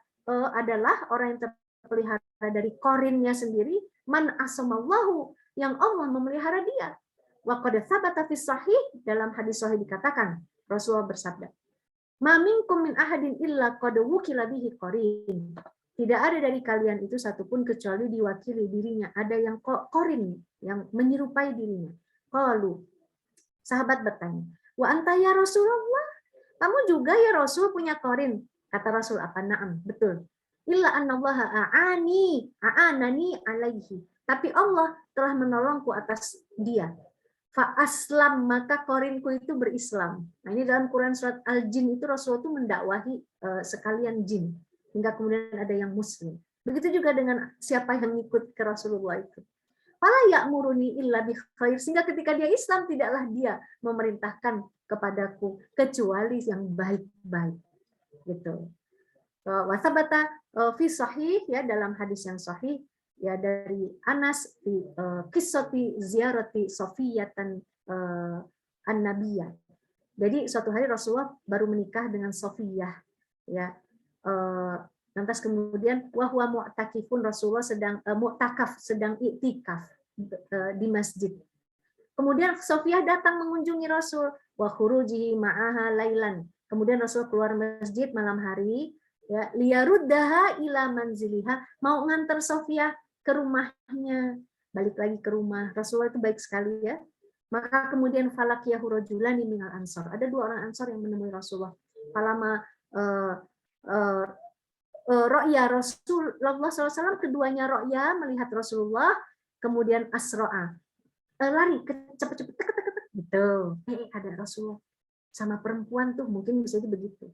Speaker 1: adalah orang yang terpelihara dari korinnya sendiri, man asamallahu, yang Allah memelihara dia. Wa qad tsabata fi sahih, dalam hadis sahih dikatakan, Rasulullah bersabda, "Ma minkum min ahadin illa qad wukila bihi qarin." Tidak ada dari kalian itu satupun kecuali diwakili dirinya, ada yang qarin, yang menyerupai dirinya. Qalu, sahabat bertanya, "Wa anta ya Rasulullah?" Kamu juga ya Rasul punya qarin? Kata Rasul apa? Na'am, betul. Illa annallaha a'anani alaihi. Tapi Allah telah menolongku atas dia. Fa aslam, maka korinku itu berislam. Nah, ini dalam Quran surat Al-Jin itu Rasul itu mendakwahi sekalian jin, hingga kemudian ada yang muslim. Begitu juga dengan siapa yang ikut ke Rasulullah itu. Fala ya'muruni illa bi khair, sehingga ketika dia Islam tidaklah dia memerintahkan kepadaku kecuali yang baik-baik. Gitu. Wasabata fi sahih, ya, dalam hadis yang sahih, ya, dari Anas di qissati ziyarati Safiyatan an-Nabiyah. Jadi suatu hari Rasulullah baru menikah dengan Safiyah, ya. Lantas kemudian wahwa mu'takifun, Rasulullah sedang mu'takaf, sedang iktikaf di masjid. Kemudian Safiyah datang mengunjungi Rasul, wa khurujihi ma'aha lailan. Kemudian Rasul keluar masjid malam hari, ya, liyaruddaha ila manziliha, mau nganter Safiyah ke rumahnya, balik lagi ke rumah. Rasulullah itu baik sekali, ya. Maka kemudian falakiyahu rajulani minal ansor. Ada 2 orang ansor yang menemui Rasulullah. Falama Ro'ya Rasulullah SAW, keduanya ro'ya melihat Rasulullah, kemudian asro'a, lari cepet-cepet gitu. Ada Rasulullah sama perempuan tuh, mungkin bisa jadi begitu.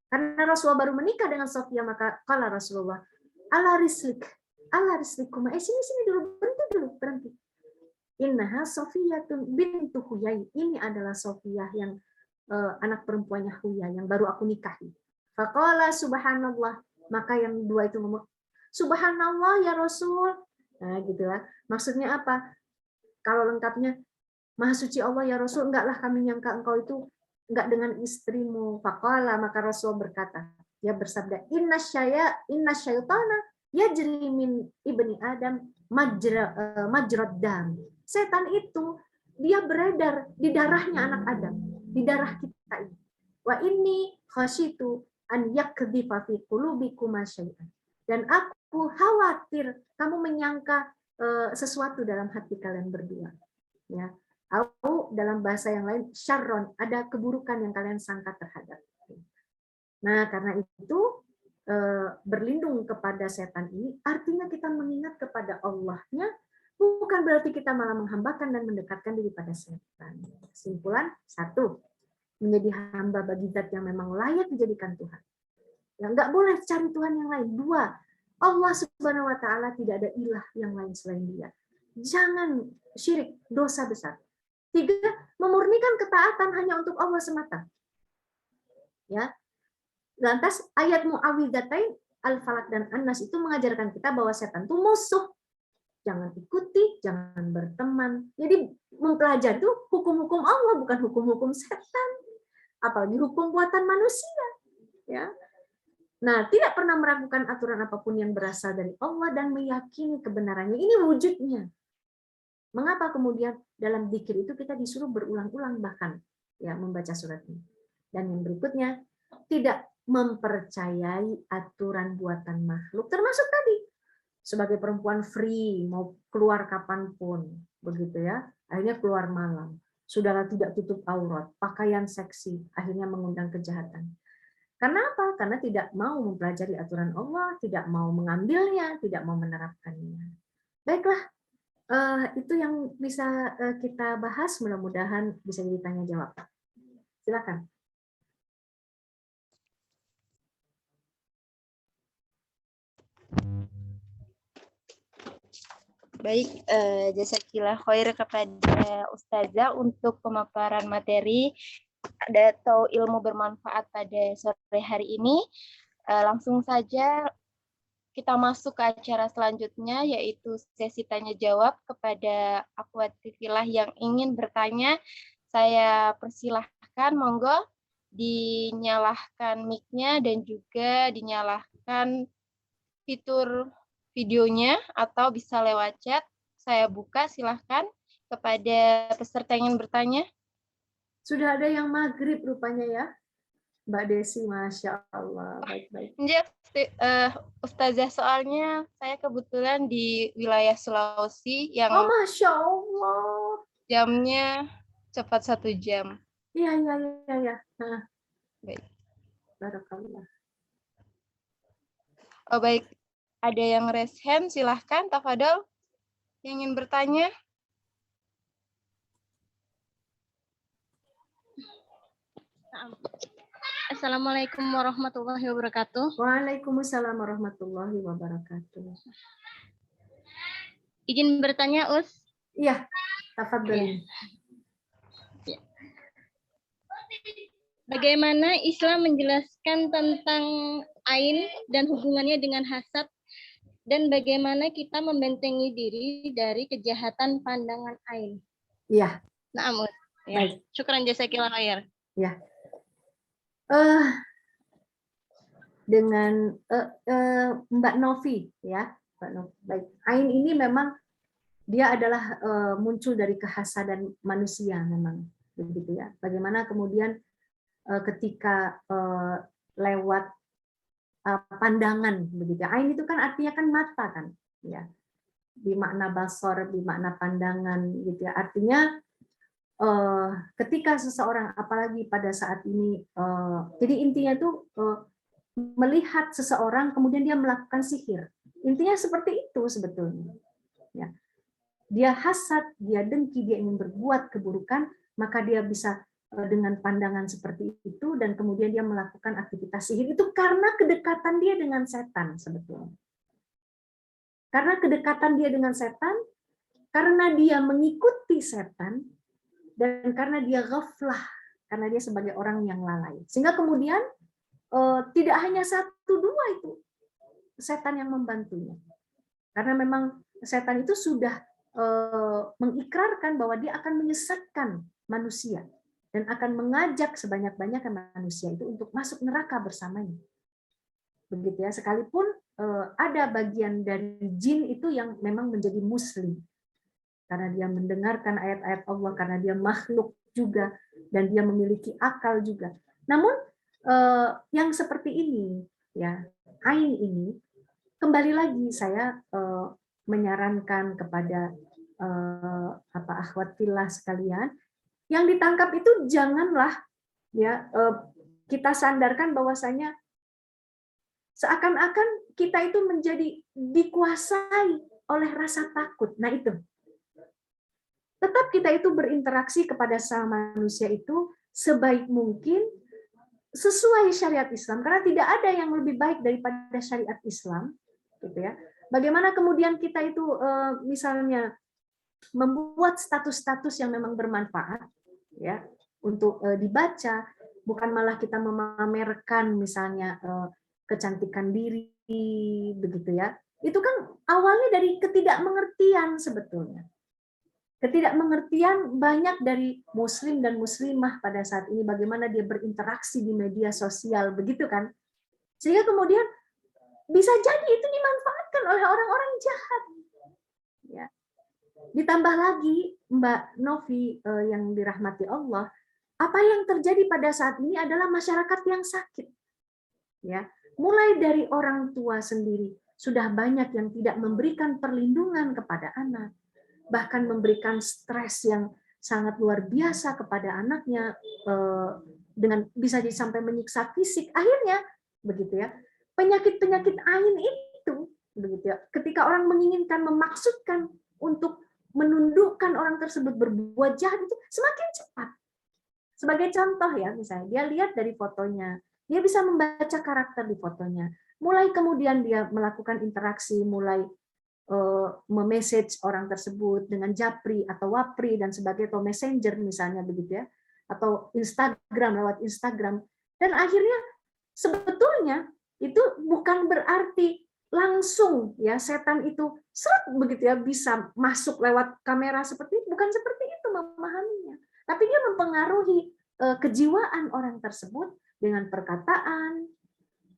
Speaker 1: Karena Rasulullah baru menikah dengan Sofia, maka kala Rasulullah, ala rislik kuma, sini dulu, berhenti. Innaha Sofiyatun bintu Huyai. Ini adalah Sofiyah yang anak perempuannya Huyai yang baru aku nikahi. Faqala subhanallah, maka yang dua itu ngomong, subhanallah ya Rasul. Nah, gitu lah. Maksudnya apa? Kalau lengkapnya, Maha suci Allah ya Rasul, enggaklah kami nyangka engkau itu enggak dengan istrimu. Faqala, maka Rasul berkata, dia bersabda, inna syaitana yajri min ibni Adam majrad dam. Setan itu dia beredar di darahnya anak Adam, di darah kita ini. Wa inni khasyitu an yakdhifa fi qulubikum syai'an. Dan aku khawatir kamu menyangka sesuatu dalam hati kalian berdua. Ya. Atau dalam bahasa yang lain, syarron, ada keburukan yang kalian sangka terhadap. Nah, karena itu berlindung kepada setan ini artinya kita mengingat kepada Allahnya, bukan berarti kita malah menghambakan dan mendekatkan diri pada setan. Kesimpulan, satu, menjadi hamba bagi zat yang memang layak dijadikan Tuhan. Ya, nggak boleh cari Tuhan yang lain. Dua, Allah Subhanahu Wa Taala tidak ada ilah yang lain selain Dia. Jangan syirik, dosa besar. Tiga, memurnikan ketaatan hanya untuk Allah semata. Ya. Lantas ayat Mu'awwidzatain Al-Falaq dan An-Nas itu mengajarkan kita bahwa setan itu musuh. Jangan ikuti, jangan berteman. Jadi mempelajari itu hukum-hukum Allah, bukan hukum-hukum setan. Apalagi hukum buatan manusia. Ya. Nah, tidak pernah meragukan aturan apapun yang berasal dari Allah dan meyakini kebenarannya. Ini wujudnya. Mengapa kemudian dalam dzikir itu kita disuruh berulang-ulang bahkan ya membaca surat ini. Dan yang berikutnya, tidak mempercayai aturan buatan makhluk, termasuk tadi sebagai perempuan free mau keluar kapanpun, begitu ya. Akhirnya keluar malam, sudahlah tidak tutup aurat, pakaian seksi, akhirnya mengundang kejahatan. Karena apa? Karena tidak mau mempelajari aturan Allah, tidak mau mengambilnya, tidak mau menerapkannya. Baiklah, itu yang bisa kita bahas. Mudah-mudahan bisa jadi tanya jawab. Silakan.
Speaker 3: Baik, jazakillah khair kepada Ustazah untuk pemaparan materi atau ilmu bermanfaat pada sore hari ini. Langsung saja kita masuk ke acara selanjutnya, yaitu sesi tanya jawab kepada akhwat fillah yang ingin bertanya. Saya persilahkan, monggo dinyalahkan mic-nya dan juga dinyalahkan fitur videonya atau bisa lewat chat. Saya buka, silahkan kepada peserta yang ingin bertanya.
Speaker 1: Sudah ada yang maghrib rupanya ya, Mbak Desi, Masya Allah. Baik-baik.
Speaker 3: Ustazah, soalnya saya kebetulan di wilayah Sulawesi yang
Speaker 1: Masya Allah.
Speaker 3: jamnya cepat 1 jam.
Speaker 1: Iya. Nah.
Speaker 3: Baik.
Speaker 1: Barakallah.
Speaker 3: Oh baik, ada yang raise hand, silahkan, tafadhol yang ingin bertanya.
Speaker 4: Assalamualaikum warahmatullahi wabarakatuh.
Speaker 1: Waalaikumsalam warahmatullahi wabarakatuh.
Speaker 4: Izin bertanya, Us?
Speaker 1: Iya, tafadhol.
Speaker 4: Ya. Bagaimana Islam menjelaskan tentang ain dan hubungannya dengan hasad, dan bagaimana kita membentengi diri dari kejahatan pandangan ain?
Speaker 1: Iya.
Speaker 4: Na'am, Us. Ya. Syukran jazakillah khair.
Speaker 1: Ya. Dengan Mbak Novi ya, Mbak Novi. Baik, ain ini memang dia adalah muncul dari kehasadan manusia memang begitu ya. Bagaimana kemudian ketika lewat pandangan begitu. Ain itu kan artinya kan mata kan, ya. Di makna basor, di makna pandangan gitu ya. Artinya ketika seseorang apalagi pada saat ini jadi intinya tuh melihat seseorang kemudian dia melakukan sihir. Intinya seperti itu sebetulnya. Ya. Dia hasad, dia dengki, dia ingin berbuat keburukan, maka dia bisa dengan pandangan seperti itu dan kemudian dia melakukan aktivitas sihir itu karena kedekatan dia dengan setan sebetulnya. Karena kedekatan dia dengan setan, karena dia mengikuti setan, dan karena dia ghaflah, karena dia sebagai orang yang lalai. Sehingga kemudian tidak hanya satu dua itu setan yang membantunya. Karena memang setan itu sudah mengikrarkan bahwa dia akan menyesatkan manusia dan akan mengajak sebanyak-banyaknya manusia itu untuk masuk neraka bersamanya. Begitu ya, sekalipun ada bagian dari jin itu yang memang menjadi muslim. Karena dia mendengarkan ayat-ayat Allah, karena dia makhluk juga, dan dia memiliki akal juga. Namun yang seperti ini, ya, ain ini, kembali lagi saya menyarankan kepada akhwat fillah sekalian, yang ditangkap itu janganlah ya kita sandarkan bahwasanya seakan-akan kita itu menjadi dikuasai oleh rasa takut. Nah itu. Tetap kita itu berinteraksi kepada sama manusia itu sebaik mungkin sesuai syariat Islam, karena tidak ada yang lebih baik daripada syariat Islam, gitu ya. Bagaimana kemudian kita itu misalnya membuat status-status yang memang bermanfaat, ya, untuk dibaca, bukan malah kita memamerkan misalnya kecantikan diri, begitu ya. Itu kan awalnya dari ketidakmengertian sebetulnya. Ketidakmengertian banyak dari muslim dan muslimah pada saat ini bagaimana dia berinteraksi di media sosial, begitu kan? Sehingga kemudian bisa jadi itu dimanfaatkan oleh orang-orang jahat. Ya. Ditambah lagi Mbak Novi yang dirahmati Allah, apa yang terjadi pada saat ini adalah masyarakat yang sakit. Ya, mulai dari orang tua sendiri sudah banyak yang tidak memberikan perlindungan kepada anak, bahkan memberikan stres yang sangat luar biasa kepada anaknya dengan bisa sampai menyiksa fisik. Akhirnya begitu ya, penyakit-penyakit ain itu begitu ya, ketika orang menginginkan memaksudkan untuk menundukkan orang tersebut berbuat jahat itu semakin cepat. Sebagai contoh ya, misalnya dia lihat dari fotonya, dia bisa membaca karakter di fotonya, mulai kemudian dia melakukan interaksi, mulai memessage orang tersebut dengan japri atau wapri dan sebagainya, atau messenger misalnya begitu ya, atau Instagram, lewat Instagram, dan akhirnya sebetulnya itu bukan berarti langsung ya setan itu begitu ya bisa masuk lewat kamera seperti itu, bukan seperti itu memahaminya, tapi dia mempengaruhi kejiwaan orang tersebut dengan perkataan,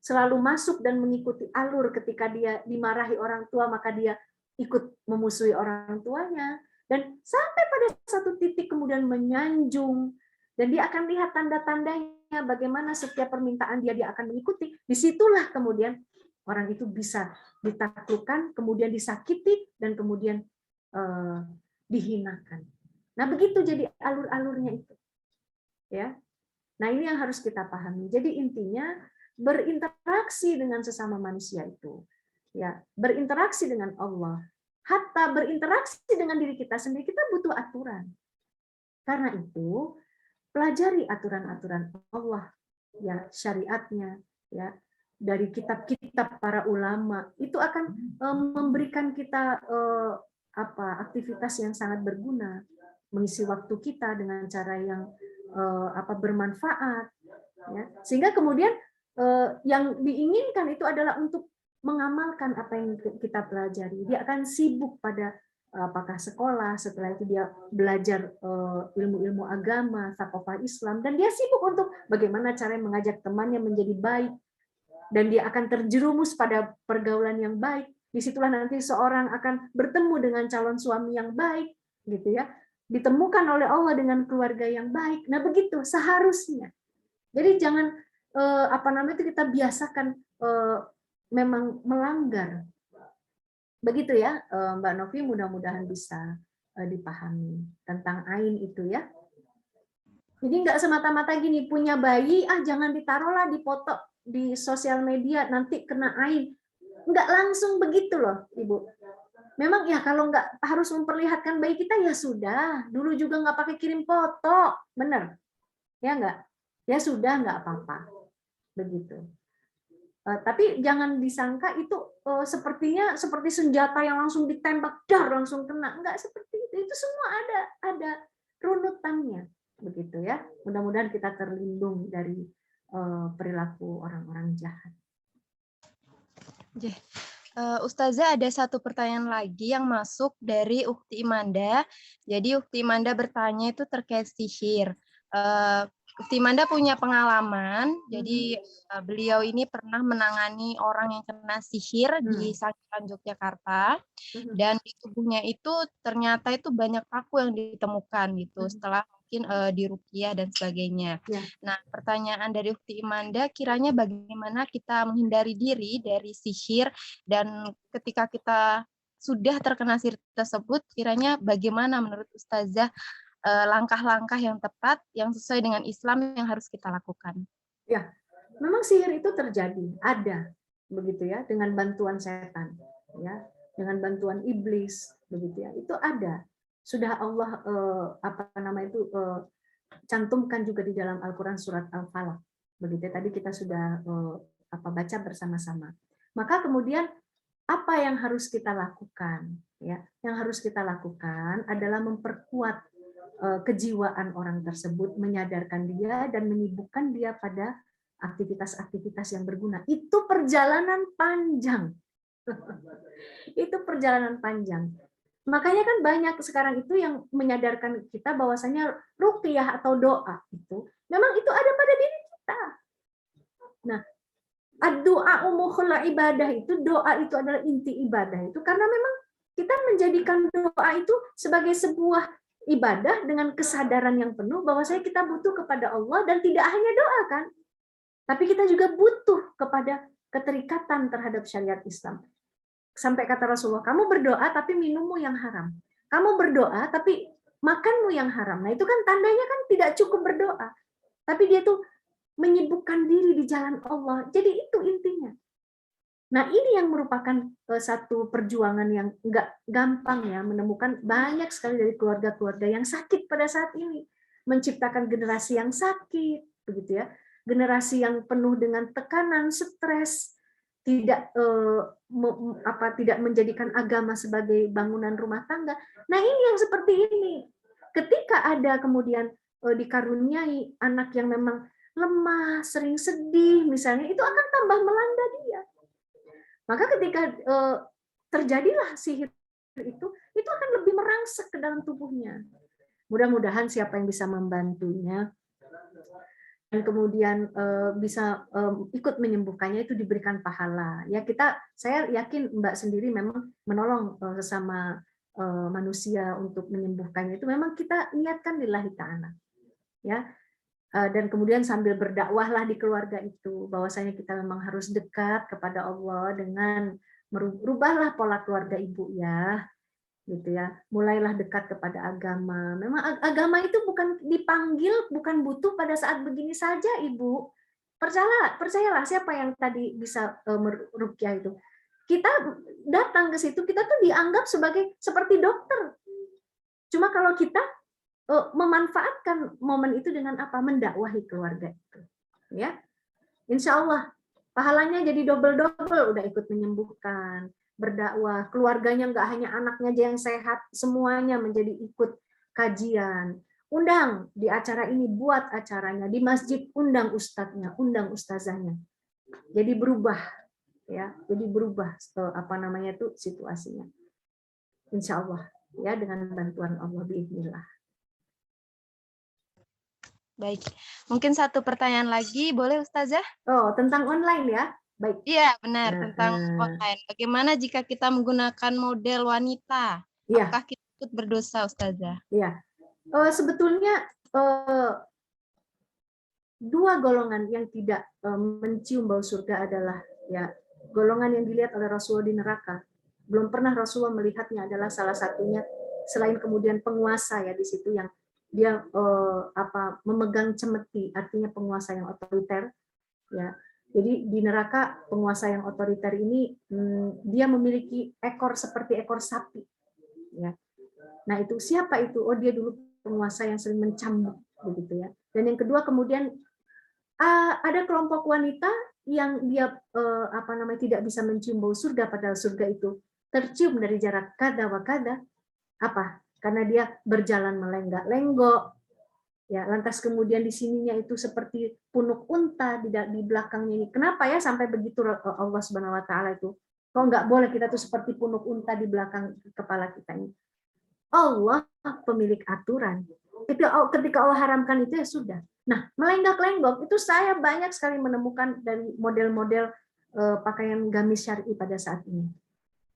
Speaker 1: selalu masuk dan mengikuti alur. Ketika dia dimarahi orang tua, maka dia ikut memusuhi orang tuanya. Dan sampai pada satu titik kemudian menyanjung. Dan dia akan lihat tanda-tandanya bagaimana setiap permintaan dia akan mengikuti. Disitulah kemudian orang itu bisa ditaklukkan, kemudian disakiti, dan kemudian dihinakan. Nah begitu jadi alur-alurnya itu. Ya. Nah ini yang harus kita pahami. Jadi intinya berinteraksi dengan sesama manusia itu, ya, berinteraksi dengan Allah, hatta berinteraksi dengan diri kita sendiri, kita butuh aturan. Karena itu pelajari aturan-aturan Allah, ya, syariatnya, ya, dari kitab-kitab para ulama, itu akan memberikan kita aktivitas yang sangat berguna, mengisi waktu kita dengan cara yang bermanfaat, ya, sehingga kemudian yang diinginkan itu adalah untuk mengamalkan apa yang kita pelajari. Dia akan sibuk pada apakah sekolah, setelah itu dia belajar ilmu-ilmu agama, thaqafah Islam, dan dia sibuk untuk bagaimana cara mengajak temannya menjadi baik, dan dia akan terjerumus pada pergaulan yang baik. Disitulah nanti seorang akan bertemu dengan calon suami yang baik, gitu ya, ditemukan oleh Allah dengan keluarga yang baik. Nah begitu seharusnya. Jadi jangan itu kita biasakan memang melanggar. Begitu ya, Mbak Novi, mudah-mudahan bisa dipahami tentang ain itu ya. Jadi nggak semata-mata gini, punya bayi, jangan ditaruhlah di foto di sosial media nanti kena aib. Nggak langsung begitu loh, Ibu. Memang ya kalau nggak harus memperlihatkan bayi kita ya sudah. Dulu juga nggak pakai kirim foto, bener? Ya nggak? Ya sudah nggak apa-apa. Begitu. Tapi jangan disangka itu sepertinya seperti senjata yang langsung ditembak, dar langsung kena. Enggak seperti itu. Itu semua ada runutannya, begitu ya. Mudah-mudahan kita terlindung dari perilaku orang-orang jahat.
Speaker 3: Ustazah, ada satu pertanyaan lagi yang masuk dari Ukti Imanda. Jadi Ukti Imanda bertanya itu terkait sihir. Ukti Imanda punya pengalaman, jadi beliau ini pernah menangani orang yang kena sihir di Sangiran Yogyakarta, dan di tubuhnya itu ternyata itu banyak paku yang ditemukan gitu setelah mungkin diruqyah dan sebagainya. Nah, pertanyaan dari Ukti Imanda, kiranya bagaimana kita menghindari diri dari sihir, dan ketika kita sudah terkena sihir tersebut, kiranya bagaimana menurut Ustazah langkah-langkah yang tepat, yang sesuai dengan Islam yang harus kita lakukan?
Speaker 1: Ya, memang sihir itu terjadi, ada, begitu ya, dengan bantuan setan, ya, dengan bantuan iblis, begitu ya, itu ada. Sudah Allah cantumkan juga di dalam Al-Quran surat Al-Falaq, begitu. Tadi kita sudah baca bersama-sama. Maka kemudian apa yang harus kita lakukan? Ya, yang harus kita lakukan adalah memperkuat kejiwaan orang tersebut, menyadarkan dia dan menyibukkan dia pada aktivitas-aktivitas yang berguna. Itu perjalanan panjang. Itu perjalanan panjang. Makanya kan banyak sekarang itu yang menyadarkan kita bahwasanya ruqyah atau doa itu memang itu ada pada diri kita. Nah, ad-du'a mukhul ibadah itu, doa itu adalah inti ibadah itu, karena memang kita menjadikan doa itu sebagai sebuah ibadah dengan kesadaran yang penuh bahwa kita butuh kepada Allah, dan tidak hanya doa kan, tapi kita juga butuh kepada keterikatan terhadap syariat Islam. Sampai kata Rasulullah, kamu berdoa tapi minummu yang haram. Kamu berdoa tapi makanmu yang haram. Nah itu kan tandanya kan tidak cukup berdoa, tapi dia tuh menyibukkan diri di jalan Allah. Jadi itu intinya. Nah ini yang merupakan satu perjuangan yang enggak gampang ya, menemukan banyak sekali dari keluarga-keluarga yang sakit pada saat ini, menciptakan generasi yang sakit, begitu ya, generasi yang penuh dengan tekanan, stres, tidak tidak menjadikan agama sebagai bangunan rumah tangga. Nah ini yang seperti ini. Ketika ada kemudian dikaruniai anak yang memang lemah, sering sedih misalnya, itu akan tambah melanda dia. Maka ketika terjadilah sihir itu akan lebih merangsek ke dalam tubuhnya. Mudah-mudahan siapa yang bisa membantunya dan kemudian bisa ikut menyembuhkannya itu diberikan pahala. Ya saya yakin Mbak sendiri memang menolong sesama manusia untuk menyembuhkannya itu memang kita niatkan lillahi ta'ala. Ya. Dan kemudian sambil berdakwahlah di keluarga itu bahwasanya kita memang harus dekat kepada Allah dengan merubahlah pola keluarga ibu ya, gitu ya. Mulailah dekat kepada agama. Memang agama itu bukan dipanggil, bukan butuh pada saat begini saja, Ibu. Percayalah siapa yang tadi bisa meruqyah itu. Kita datang ke situ, kita tuh dianggap seperti dokter. Cuma kalau kita memanfaatkan momen itu dengan apa? Mendakwahi keluarga itu, ya. Insya Allah pahalanya jadi double-double, udah ikut menyembuhkan, berdakwah, keluarganya nggak hanya anaknya aja yang sehat, semuanya menjadi ikut kajian. Undang di acara ini, buat acaranya di masjid, undang ustadznya, undang ustazahnya. Jadi berubah, ya, jadi berubah situasinya. Insya Allah, ya, dengan bantuan Allah biiznillah.
Speaker 3: Baik, mungkin satu pertanyaan lagi, boleh Ustazah?
Speaker 1: Oh, tentang online ya? Baik.
Speaker 3: Iya, benar, tentang online. Bagaimana jika kita menggunakan model wanita?
Speaker 1: Ya.
Speaker 3: Apakah kita ikut berdosa, Ustazah?
Speaker 1: Iya. Sebetulnya dua golongan yang tidak mencium bau surga adalah ya golongan yang dilihat oleh Rasulullah di neraka. Belum pernah Rasulullah melihatnya, adalah salah satunya selain kemudian penguasa ya di situ yang dia memegang cemeti, artinya penguasa yang otoriter, ya. Jadi di neraka penguasa yang otoriter ini dia memiliki ekor seperti ekor sapi. Ya. Nah itu siapa itu? Oh dia dulu penguasa yang sering mencambuk begitu ya. Dan yang kedua kemudian ada kelompok wanita yang dia tidak bisa mencium bau surga, padahal surga itu tercium dari jarak kada wa kada. Apa? Karena dia berjalan melenggak-lenggok. Ya, lantas kemudian di sininya itu seperti punuk unta di belakangnya ini. Kenapa ya sampai begitu Allah Subhanahu wa taala itu? Kok nggak boleh kita tuh seperti punuk unta di belakang kepala kita ini? Allah pemilik aturan. Ketika Allah haramkan itu ya sudah. Nah, melenggak-lenggok itu saya banyak sekali menemukan dari model-model pakaian gamis syar'i pada saat ini.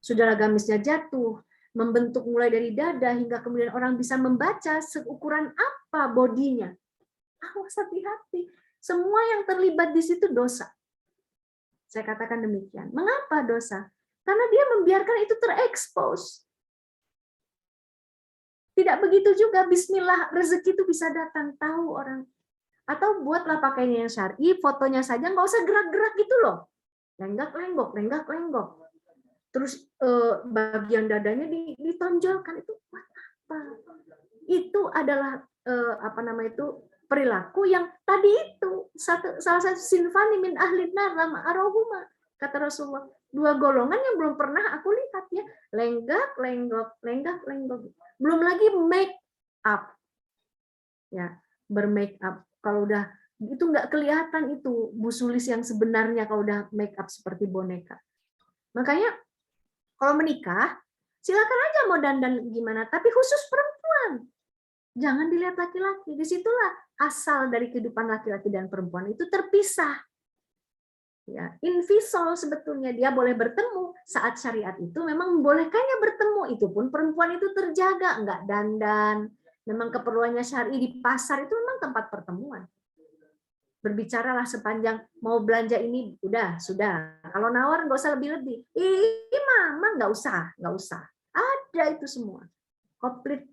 Speaker 1: Sudahlah gamisnya jatuh, membentuk mulai dari dada hingga kemudian orang bisa membaca seukuran apa bodinya. Awas hati-hati. Semua yang terlibat di situ dosa. Saya katakan demikian. Mengapa dosa? Karena dia membiarkan itu terekspos. Tidak begitu juga bismillah rezeki itu bisa datang, tahu orang. Atau buatlah pakainya yang syar'i, fotonya saja nggak usah gerak-gerak gitu loh. Lenggak-lenggok, lenggak-lenggok. Terus bagian dadanya ditonjolkan, itu buat apa? Itu adalah perilaku yang tadi itu salah satu sinfani min ahli nar lama arohuma, kata Rasulullah. 2 golongan yang belum pernah aku lihat ya, lenggak-lenggok, lenggak-lenggok. Belum lagi make up. Ya, bermake up. Kalau udah itu nggak kelihatan itu busulis yang sebenarnya kalau udah make up seperti boneka. Makanya kalau menikah, silakan aja mau dandan gimana, tapi khusus perempuan. Jangan dilihat laki-laki. Disitulah asal dari kehidupan laki-laki dan perempuan itu terpisah. Ya, invisol sebetulnya dia boleh bertemu saat syariat itu memang membolehkannya bertemu. Itu pun perempuan itu terjaga, enggak dandan. Memang keperluannya syar'i di pasar itu memang tempat pertemuan. Berbicaralah sepanjang mau belanja ini sudah. Kalau nawar nggak usah lebih-lebih. Ih, mama nggak usah. Ada itu semua. Komplit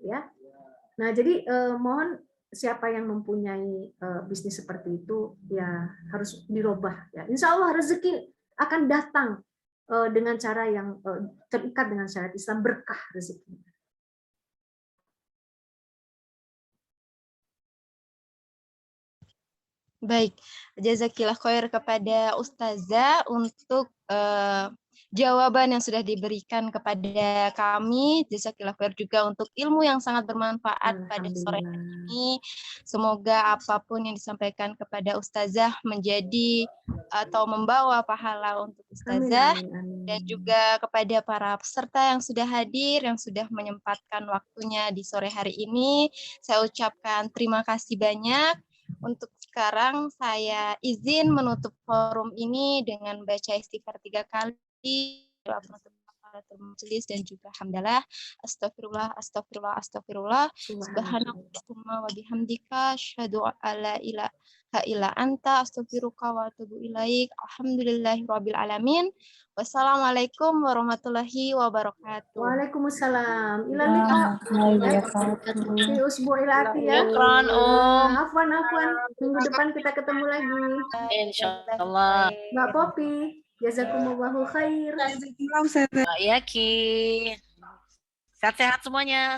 Speaker 1: ya. Nah, jadi mohon siapa yang mempunyai bisnis seperti itu ya harus dirubah ya. Insya Allah rezeki akan datang dengan cara yang terikat dengan syariat Islam, berkah rezekinya.
Speaker 3: Baik, jazakillah khair kepada Ustazah untuk jawaban yang sudah diberikan kepada kami. Jazakillah khair juga untuk ilmu yang sangat bermanfaat pada sore hari ini. Semoga apapun yang disampaikan kepada Ustazah menjadi atau membawa pahala untuk Ustazah. Dan juga kepada para peserta yang sudah hadir, yang sudah menyempatkan waktunya di sore hari ini. Saya ucapkan terima kasih banyak. Untuk sekarang saya izin menutup forum ini dengan baca istighfar 3 kali, doa penutup majelis dan juga hamdalah. Astagfirullah, astagfirullah, astagfirullah. Subhanallahumma wa bihamdika asyhadu an la ilaha illa anta astaghfiruka wa atubu ilaik. Alhamdulillahirabbil alamin. Wassalamualaikum warahmatullahi wabarakatuh.
Speaker 1: Waalaikumsalam. Ila liqa. Fi usbu'il ati ya.
Speaker 2: Syukran,
Speaker 1: Afwan. Minggu depan kita ketemu lagi.
Speaker 2: Insyaallah.
Speaker 1: Mbak Popi, jazakumullahu khair.
Speaker 2: Mbak Yaki. Sehat-sehat semuanya.